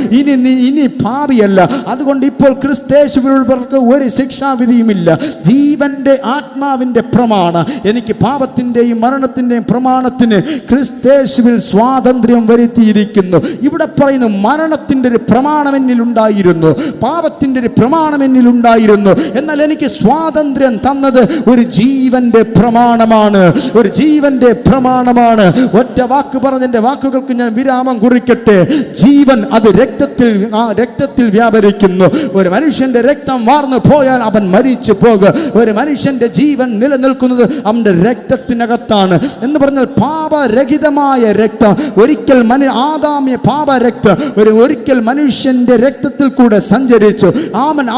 ഇനി പാപിയല്ല. അതുകൊണ്ട് ഇപ്പോൾ ക്രിസ്തേശുവിലുള്ളവർക്ക് ഒരു ശിക്ഷാവിധിയുമില്ല. ജീവന്റെ ആത്മാവിന്റെ പ്രമാണം എനിക്ക് പാപത്തിന്റെയും മരണത്തിന്റെയും പ്രമാണത്തിന് ക്രിസ്തേശുവിൽ സ്വാതന്ത്ര്യം വരുത്തിയിരിക്കുന്നു. ഇവിടെ പറയുന്നു, മരണത്തിന്റെ ഒരു പ്രമാണം എന്നിലുണ്ടായിരുന്നു, പാപത്തിന്റെ ഒരു പ്രമാണം എന്നിലുണ്ടായിരുന്നു. എന്നാൽ എനിക്ക് സ്വാതന്ത്ര്യം തന്നത് ഒരു ജീവന്റെ പ്രമാണമാണ്, ഒരു ജീവന്റെ പ്രമാണമാണ്. ഒറ്റ വാക്ക് പറഞ്ഞതിന്റെ വാക്കുകൾക്ക് ഞാൻ വിരാമം കുറിക്കട്ടെ. ജീവൻ അത് രക്തത്തിൽ വ്യാപരിക്കുന്നു. ഒരു മനുഷ്യന്റെ രക്തം വാർന്നു പോയാൽ അവൻ മരിച്ചു പോകും. ഒരു മനുഷ്യന്റെ ജീവൻ നിലനിൽക്കുന്നത് അവന്റെ രക്തത്തിനകത്താണ്. എന്ന് പറഞ്ഞാൽ പാപരഹിതമായ രക്തം ഒരിക്കൽ ആദാമ്യ പാപരക്തം ഒരിക്കൽ മനുഷ്യന്റെ രക്തത്തിൽ കൂടെ സഞ്ചരിച്ചു.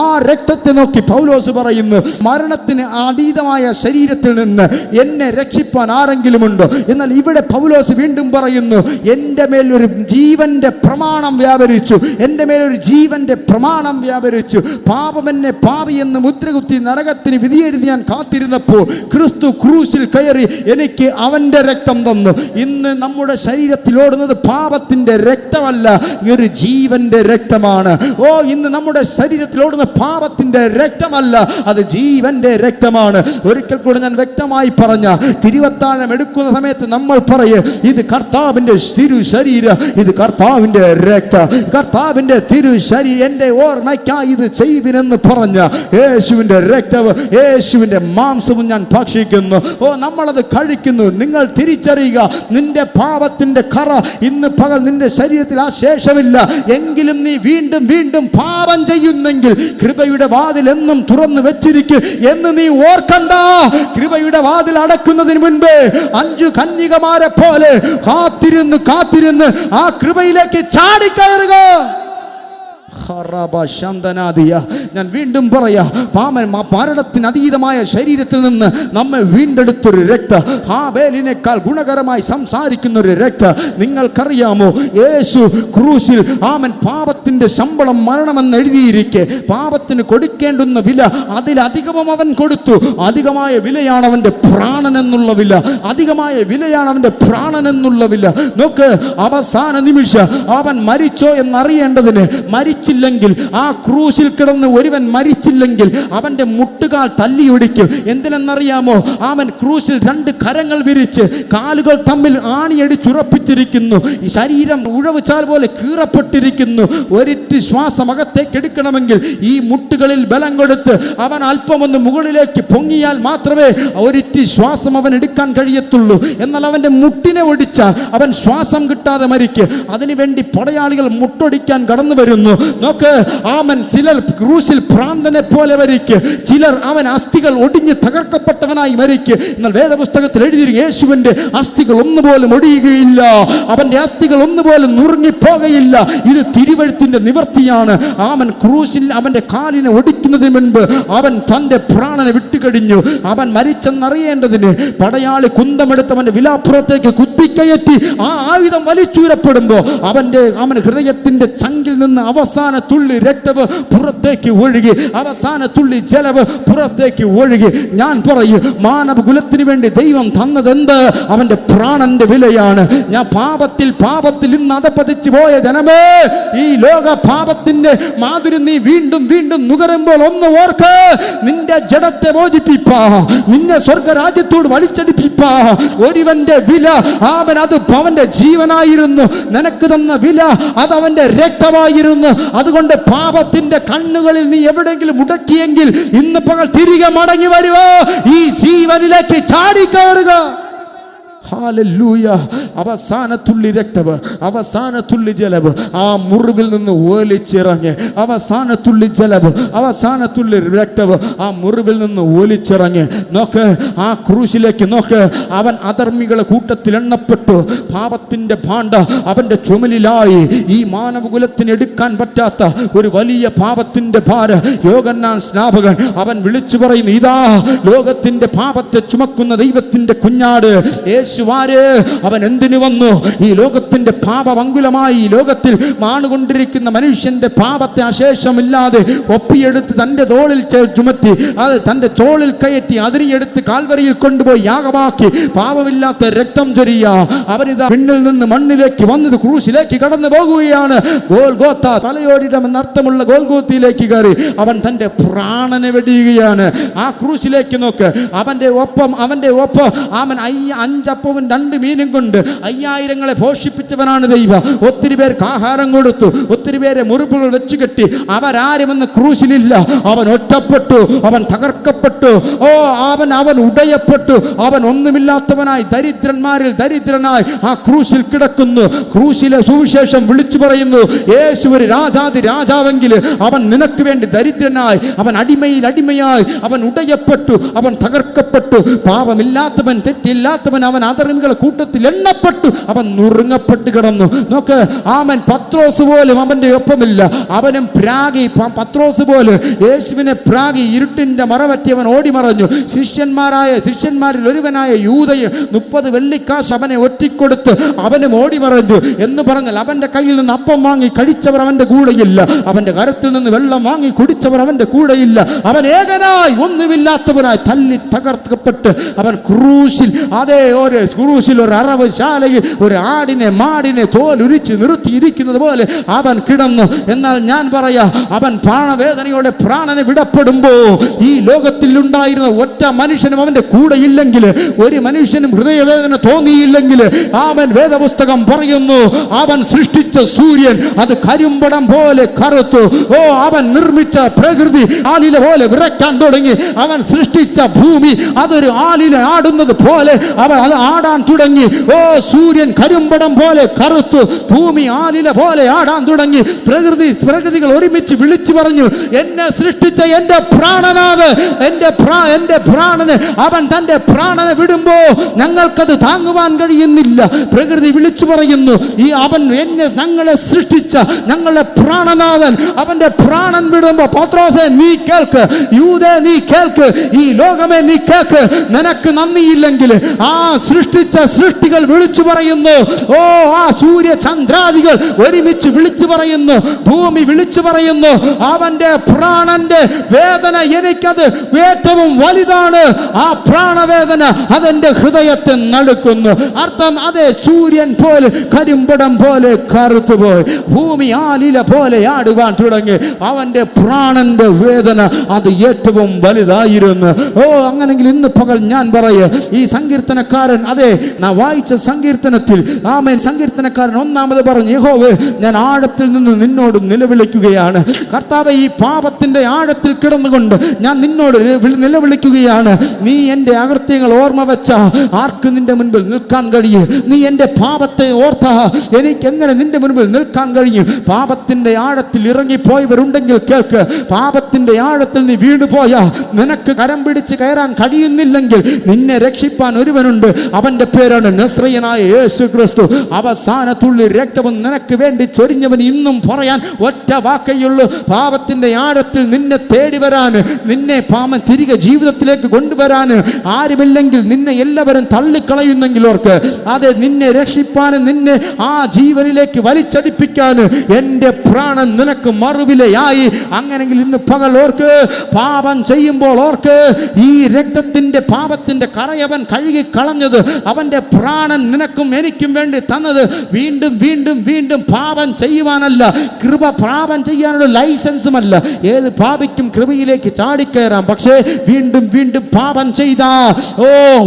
ആ രക്തത്തെ നോക്കി പൗലോസ് പറയുന്നു, മരണത്തിന് അതീതമായ ശരീരത്തിൽ നിന്ന് എന്നെ രക്ഷിപ്പാൻ ആരെങ്കിലും ഉണ്ടോ? എന്നാൽ ഇവിടെ പൗലോസ് വീണ്ടും പറയുന്നു, എൻ്റെ മേൽ ഒരു ജീവന്റെ പ്രമാണം വ്യാപരിച്ചു, എൻ്റെ മേലൊരു ജീവന്റെ പ്രമാണം വ്യാപരിച്ചു. പാപം എന്നെ പാപി എന്ന് മുദ്രകുത്തി നരകത്തിന് വിധിയെഴുതി ഞാൻ കാത്തിരുന്നപ്പോൾ ക്രിസ്തു ക്രൂശിൽ കയറി എനിക്ക് അവന്റെ രക്തം തന്നു. ഇന്ന് നമ്മുടെ ശരീരത്തിൽ ഓടുന്നത് പാപത്തിന്റെ രക്തമല്ല, ഒരു ജീവന്റെ രക്തമാണ്. ഇന്ന് നമ്മുടെ ശരീരത്തിൽ ഓടുന്ന പാപത്തിന്റെ രക്തമല്ല, അത് ജീവന്റെ രക്തമാണ്. ഒരിക്കൽ കൂടെ ഞാൻ വ്യക്തമായി പറഞ്ഞ, തിരുവത്താഴം എടുക്കുന്ന സമയത്ത് നമ്മൾ പറയും, ഇത് കർത്താവിന്റെ തിരുശരീരം, ഇത് കർത്താവിന്റെ രക്തം, കർത്താവിന്റെ തിരുശരീരം, എന്റെ ഓർമ്മയ്ക്കായി ഇത് ചെയ്യുവിനെന്ന് പറഞ്ഞ യേശുവിന്റെ രക്തവും യേശുവിന്റെ മാംസവും ഞാൻ ഭക്ഷിക്കുന്നു. നമ്മളത് കഴിക്കുന്നു. നിങ്ങൾ തിരിച്ചറിയുക, നിന്റെ പാപത്തിന്റെ കറ ഇന്ന് പകൽ നിന്റെ ശരീരത്തിൽ ആ ശേഷമില്ല. എങ്കിലും നീ വീണ്ടും വീണ്ടും പാപം ചെയ്യുന്നെങ്കിൽ കൃപയുടെ വാതിൽ എന്നും തുറന്നു വെച്ചിരിക്കും എന്ന് നീ ഓർക്കണ്ട. കൃപയുടെ വാതിൽ അടക്കുന്നതിന് മുൻപേ 5 കന്യകമാരെ പോലെ കാത്തിരുന്ന് ആ കൃപയിലേക്ക് ചാടിക്കയറുക. ഞാൻ വീണ്ടും പറയാ, മരണത്തിന് അതീതമായ ശരീരത്തിൽ നിന്ന് നമ്മെ വീണ്ടെടുത്തൊരു രക്തം, ഹാബേലിനേക്കാൾ ഗുണകരമായി സംസാരിക്കുന്ന ഒരു രക്തം. നിങ്ങൾക്കറിയാമോ, യേശു ക്രൂശിൽ പാപത്തിന്റെ ശമ്പളം മരണമെന്ന് എഴുതിയിരിക്കെ പാപത്തിന് കൊടുക്കേണ്ടുന്ന വില അതിലധികവും അവൻ കൊടുത്തു. അധികമായ വിലയാണ് അവന്റെ പ്രാണൻ എന്നുള്ള വില, അധികമായ വിലയാണ് അവന്റെ പ്രാണൻ എന്നുള്ള വില. നോക്ക്, അവസാന നിമിഷം അവൻ മരിച്ചോ എന്നറിയേണ്ടതിന് മരിച്ചില്ല മരിച്ചില്ലെങ്കിൽ, ആ ക്രൂശിൽ കിടന്ന് ഒരുവൻ മരിച്ചില്ലെങ്കിൽ അവന്റെ മുട്ടുകാൽ തല്ലിയൊടിക്കും. എന്തിനെന്നറിയാമോ? അവൻ ക്രൂശിൽ 2 കരങ്ങൾ വിരിച്ച് കാലുകൾ തമ്മിൽ ആണിയടിച്ചുറപ്പിച്ചിരിക്കുന്നു. ഈ ശരീരം ഉഴവുചാൽ പോലെ കീറപ്പെട്ടിരിക്കുന്നു. ഒരിറ്റ് ശ്വാസം അകത്തേക്ക് എടുക്കണമെങ്കിൽ ഈ മുട്ടുകളിൽ ബലം കൊടുത്ത് അവൻ അല്പമൊന്ന് മുകളിലേക്ക് പൊങ്ങിയാൽ മാത്രമേ ഒരിറ്റ് ശ്വാസം അവൻ എടുക്കാൻ കഴിയത്തുള്ളൂ. എന്നാൽ അവന്റെ മുട്ടിനെ ഒടിച്ചാൽ അവൻ ശ്വാസം കിട്ടാതെ മരിക്കും. അതിനുവേണ്ടി പടയാളികൾ മുട്ടൊടിക്കാൻ കടന്നു വരുന്നു. നോക്ക്, അവൻ ചിലർ ക്രൂശിൽ ഭ്രാന്തനെ പോലെ മരിക്കും, ചിലർ അവൻ അസ്ഥികൾ ഒടിഞ്ഞ് തകർക്കപ്പെട്ടവനായി മരിക്കും. എന്നാൽ വേദപുസ്തകത്തിൽ എഴുതിയിരിക്കും, യേശുവിന്റെ അസ്ഥികൾ ഒന്നുപോലും ഒടിയുകയില്ല, അവന്റെ അസ്ഥികൾ ഒന്നുപോലും നുറുങ്ങിപ്പോകയില്ല. ഇത് തിരുവെഴുത്തിന്റെ നിവർത്തിയാണ്. അവൻ ക്രൂശിൽ അവന്റെ കാലിനെ ഒടിക്കുന്നതിന് മുൻപ് അവൻ തന്റെ പ്രാണനെ വിട്ടുകഴിഞ്ഞു. അവൻ മരിച്ചെന്നറിയേണ്ടതിന് പടയാളി കുന്തമെടുത്ത് അവന്റെ വിലാപ്പുറത്തേക്ക് കുത്തിക്കയറ്റി ആ ആയുധം വലിച്ചൂരപ്പെടുമ്പോ അവന്റെ ഹൃദയത്തിന്റെ ചങ്കിൽ നിന്ന് അവസാന തുള്ളി രക്തവ് പുറത്തേക്ക് ഒഴുകി, അവസാന തുള്ളി ജലവ് പുറത്തേക്ക് ഒഴുകി. ഞാൻ പറയും, മാനവകുലത്തിന് വേണ്ടി ദൈവം തന്നതെന്ത്? അവന്റെ പ്രാണന്റെ വിലയാണ്. ഞാൻ പാപത്തിൽ ഇന്ന് അധപ്പതിച്ചു പോയ ജനമേ, ഈ ലോക പാപത്തിന്റെ മാധുരി നീ വീണ്ടും വീണ്ടും നുകരുമ്പോൾ ഒന്ന് ഓർക്ക്, നിന്റെ ജഡത്തെ മോചിപ്പിപ്പാ, നിന്നെ സ്വർഗരാജ്യത്തോട് വലിച്ചടിപ്പിപ്പാ. ഒരുവന്റെ വില അത് അവന്റെ ജീവനായിരുന്നു. നിനക്ക് തന്ന വില അത് അവന്റെ രക്തമായിരുന്നു. അതുകൊണ്ട് പാപത്തിന്റെ കണ്ണുകളിൽ നീ എവിടെയെങ്കിലും മുടക്കിയെങ്കിൽ ഇന്ന് പകൽ തിരികെ മടങ്ങി വരുവോ, ഈ ജീവനിലേക്ക് ചാടിക്കയറുക. ഹല്ലേലൂയ. അവസാന തുള്ളി രക്തവ്, അവസാന തുള്ളി ജലവ് ആ മുറിവിൽ നിന്ന് ഒലിച്ചിറങ്ങി, അവസാന തുള്ളി ജലവ്, അവസാന തുള്ളി രക്തവ് ആ മുറിവിൽ നിന്ന് ഒലിച്ചിറങ്ങി. നോക്ക്, ആ ക്രൂശിലേക്ക് നോക്ക്. അവൻ അധർമ്മികളെ കൂട്ടത്തിൽ എണ്ണപ്പെട്ടു. പാപത്തിന്റെ ഭാണ്ഡ അവന്റെ ചുമലിലായി. ഈ മാനവകുലത്തിന് എടുക്കാൻ പറ്റാത്ത ഒരു വലിയ പാപത്തിന്റെ ഭാര യോഹന്നാൻ സ്നാപകൻ അവൻ വിളിച്ചു പറയുന്നു, ഇതാ ലോകത്തിന്റെ പാപത്തെ ചുമക്കുന്ന ദൈവത്തിന്റെ കുഞ്ഞാട് യേശു. അവൻ എന്തിനു വന്നു? ഈ ലോകത്തിന്റെ പാപമംഗുലമായി ഈ ലോകത്തിൽ മാണുകൊണ്ടിരിക്കുന്ന മനുഷ്യന്റെ പാപത്തെ അശേഷമില്ലാതെ ഒപ്പിയെടുത്ത് തന്റെ തോളിൽ ചുമത്തി, അത് തന്റെ തോളിൽ കയറ്റി അതിരിയെടുത്ത് കാൽവരിയിൽ കൊണ്ടുപോയി യാഗമാക്കി പാപമില്ലാത്ത രക്തം ചൊരിയ അവനിതാ പിന്നിൽ നിന്ന് മണ്ണിലേക്ക് വന്നത് ക്രൂശിലേക്ക് കടന്നു പോകുകയാണ്. ഗോൽഗോത്ത, തലയോടിടം എന്നർത്ഥമുള്ള ഗോൽഗോത്തിയിലേക്ക് കയറി അവൻ തന്റെ പ്രാണനെ വെടിയുകയാണ്. ആ ക്രൂശിലേക്ക് നോക്ക്. അവന്റെ ഒപ്പം അവൻ 5 അപ്പവും 2 മീനും കൊണ്ട് 5000 പോഷിപ്പിച്ചവനാണ് ദൈവം. ഒത്തിരി പേർക്ക് ആഹാരം കൊടുത്തു, ഒത്തിരി പേരെ മുറിവുകൾ വെച്ച് കെട്ടി. അവരാരുമെന്ന് ക്രൂശിലില്ല. അവൻ ഒറ്റപ്പെട്ടു, അവൻ തകർക്കപ്പെട്ടു, അവൻ ഉടയപ്പെട്ടു. അവൻ ഒന്നുമില്ലാത്തവനായി ദരിദ്രന്മാരിൽ ദരിദ്രനായി ആ ക്രൂശിൽ കിടക്കുന്നു. ക്രൂശിലെ സുവിശേഷം വിളിച്ചു പറയുന്നു, യേശു ഒരു രാജാതി രാജാവെങ്കിൽ അവൻ നിനക്ക് വേണ്ടി ദരിദ്രനായി, അവൻ അടിമയിൽ അടിമയായി, അവൻ ഉടയപ്പെട്ടു, അവൻ തകർക്കപ്പെട്ടു. പാപമില്ലാത്തവൻ, തെറ്റില്ലാത്തവൻ അവൻ അധർമ്മികളുടെ കൂട്ടത്തിൽ എണ്ണപ്പെട്ടു, അവൻ നുറുങ്ങപ്പെട്ട് കിടന്നു. നോക്ക്, അവൻ പത്രോസ് പോലും അവന്റെ ഒപ്പമില്ല. അവനും പ്രാഗി, പത്രോസ് പോലും യേശുവിനെ പ്രാഗി ഇരുട്ടിന്റെ മറവറ്റി അവൻ ഓടിമറഞ്ഞു. ശിഷ്യന്മാരിൽ ഒരുവനായ യൂദയെ 30 വെള്ളിക്കാശ് അവനെ ഒറ്റിക്കൊടുത്ത് അവനും ഓടിമറഞ്ഞു. എന്ന് പറഞ്ഞാൽ അവന്റെ കയ്യിൽ നിന്ന് അപ്പം വാങ്ങി കഴിച്ചവർ അവന്റെ കൂടെയില്ല, അവന്റെ കരത്തിൽ നിന്ന് വെള്ളം വാങ്ങി കുടിച്ചവർ അവന്റെ കൂടെയില്ല. അവൻ ഏകനായി ഒന്നുമില്ലാത്തവനായി തല്ലി തകർക്കപ്പെട്ട് അവൻ ക്രൂശിൽ, അതേ ഒരു ക്രൂശിൽ ഒരു അറവശാലയിൽ ഒരു ആടിനെ മാടിനെ തോലുരിച്ച് നിർത്തിയിരിക്കുന്നത് പോലെ അവൻ കിടന്നു. എന്നാൽ ഞാൻ പറയാ, അവൻ പ്രാണവേദനയോടെ പ്രാണനെ വിടപ്പെടുമ്പോ ഈ ലോകത്തിൽ ഉണ്ടായിരുന്ന ഒറ്റ മനുഷ്യനും അവന്റെ കൂടെ ഇല്ലെങ്കിൽ, ഒരു മനുഷ്യനും ഹൃദയവേദന തോന്നിയില്ലെങ്കിൽ, അവൻ വേദപുസ്തകം പറയുന്നു, അവൻ സൃഷ്ടിച്ച സൂര്യൻ അത് കരിമ്പടം പോലെ കറുത്തു. അവൻ നിർമ്മിച്ച പ്രകൃതി ആലില പോലെ വിറയ്ക്കാൻ തുടങ്ങി. അവൻ സൃഷ്ടിച്ച ഭൂമി അതൊരു ആലില ആടുന്നത് പോലെ അവൻ അത് ആടാൻ തുടങ്ങി. സൂര്യൻ കരിമ്പടം പോലെ കറുത്തു, ഭൂമി ആലില പോലെ ആടാൻ തുടങ്ങി. പ്രകൃതികൾ ഒരുമിച്ച് വിളിച്ചു പറഞ്ഞു, എന്നെ സൃഷ്ടിച്ച എന്റെ പ്രാണനാണ്, എന്റെ പ്രാണന് അവൻ തന്റെ പ്രാണനെ വിടുമ്പോ ഞങ്ങൾക്കത് താങ്ങുവാൻ കഴിയുന്നില്ല. പ്രകൃതി വിളിച്ചു പറയുന്നു, ഈ അവൻ ഞങ്ങളെ സൃഷ്ടിച്ച ഞങ്ങളുടെ പ്രാണനാഥൻ അവന്റെ പ്രാണൻ വിടുമ്പോ, പത്രോസേ നീ കേൾക്ക്, യൂദേ നീ കേൾക്ക്, ഈ ലോകമേ നീ കേൾക്ക്. നിനക്ക് നന്ദിയില്ലെങ്കിൽ ആ സൃഷ്ടിച്ച സൃഷ്ടികൾ വിളിച്ചു പറയുന്നു. ആ സൂര്യ ചന്ദ്രാദികൾ ഒരുമിച്ച് വിളിച്ചു പറയുന്നു, ഭൂമി വിളിച്ചു പറയുന്നു, അവന്റെ പ്രാണന്റെ വേദന എനിക്കത് ഏറ്റവും വലുതാണ്. ആ പ്രാണവേദന അതെന്റെ ഹൃദയത്തെ നടുക്കുന്നു. അർത്ഥം അതെ, സൂര്യൻ പോലെ കരിമ്പടം പോലെ കറുത്തുപോയി, ഭൂമി ആലില പോലെ ആടുവാൻ തുടങ്ങി. അവന്റെ പ്രാണന്റെ വേദന അത് ഏറ്റവും വലുതായിരുന്നു. അങ്ങനെങ്കിൽ ഇന്ന് പകൽ ഞാൻ പറയേ, ഈ സങ്കീർത്തനക്കാരൻ അതെ വായിച്ച സങ്കീർത്തനത്തിൽ ആമേൻ, സങ്കീർത്തനക്കാരൻ ഒന്നാമത് പറഞ്ഞു, യഹോവേ ഞാൻ ആഴത്തിൽ നിന്ന് നിന്നോട് നിലവിളിക്കുകയാണ്. കർത്താവേ, ഈ പാപത്തിന്റെ ആഴത്തിൽ കിടന്നുകൊണ്ട് ഞാൻ നിന്നോട് നിലവിളിക്കുകയാണ്. നീ എൻ്റെ അകൃത്യങ്ങൾ ഓർമ്മ വെച്ച ആർക്ക് നിന്റെ മുൻപിൽ നിൽക്കാൻ കഴിയും? നീ എൻ്റെ പാപത്തെ ഓർത്ത എനിക്ക് എങ്ങനെ നിന്റെ മുൻപിൽ നിൽക്കാൻ കഴിയും? പാപത്തിന്റെ ആഴത്തിൽ ഇറങ്ങിപ്പോയവരുണ്ടെങ്കിൽ കേൾക്ക്, പാപത്തിന്റെ ആഴത്തിൽ നീ വീണുപോയ, നിനക്ക് കരം പിടിച്ച് കയറാൻ കഴിയുന്നില്ലെങ്കിൽ നിന്നെ രക്ഷിപ്പാൻ ഒരുവനുണ്ട്. അവന്റെ പേരാണ് നസ്രയനായ യേശു ക്രിസ്തു. അവസാന തുള്ളി രക്തവും നിനക്ക് വേണ്ടി ചൊരിഞ്ഞവൻ ഇന്നും പറയാൻ ഒറ്റ വാക്കേയുള്ളൂ, പാപത്തിന്റെ ആഴത്തിൽ നിന്നെ തേടി വരാൻ, നിന്നെ പാപം തിരികെ ജീവിതത്തിലേക്ക് കൊണ്ടുവരാൻ ആരുമില്ലെങ്കിൽ, നിന്നെ എല്ലാവരും തള്ളിക്കളയുന്നെങ്കിൽ ഓർക്ക്, അതെ നിന്നെ രക്ഷിപ്പാൻ, നിന്നെ ആ ജീവനിലേക്ക് വലിച്ചടിപ്പിക്കാൻ എൻ്റെ പ്രാണൻ നിനക്ക് മറുവിലയായി. അങ്ങനെങ്കിൽ ഇന്ന് പകൽ ഓർക്ക്, പാപം ചെയ്യുമ്പോൾ ഓർക്ക്, ഈ രക്തത്തിന്റെ പാപത്തിന്റെ കറയവൻ കഴുകി കളഞ്ഞത് അവന്റെ പ്രാണൻ നിനക്കും എനിക്കും വേണ്ടി തന്നത് വീണ്ടും വീണ്ടും വീണ്ടും പാപം ചെയ്യുവാനല്ല, കൃപ പാപം ചെയ്യാനുള്ള ലൈസൻസുമല്ല. ഏത് പാപിക്കും കൃപയിലേക്ക് ചാടിക്കയറാം. പക്ഷേ വീണ്ടും വീണ്ടും പാപം ചെയ്താ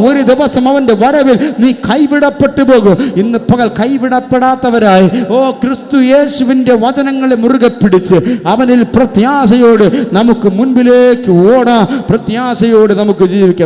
ഒരു ദിവസം അവന്റെ വരവിൽ നീ കൈവിടപ്പെട്ടു പോകും. ഇന്ന് പകൽ കൈവിടപ്പെടാത്തവരായി ക്രിസ്തു യേശുവിന്റെ വചനങ്ങളെ മുറുകെ പിടിച്ച് അവനിൽ പ്രത്യാശയോട് നമുക്ക് മുൻപിലേക്ക് ഓടാം, പ്രത്യാശയോട് നമുക്ക് ജീവിക്കാം.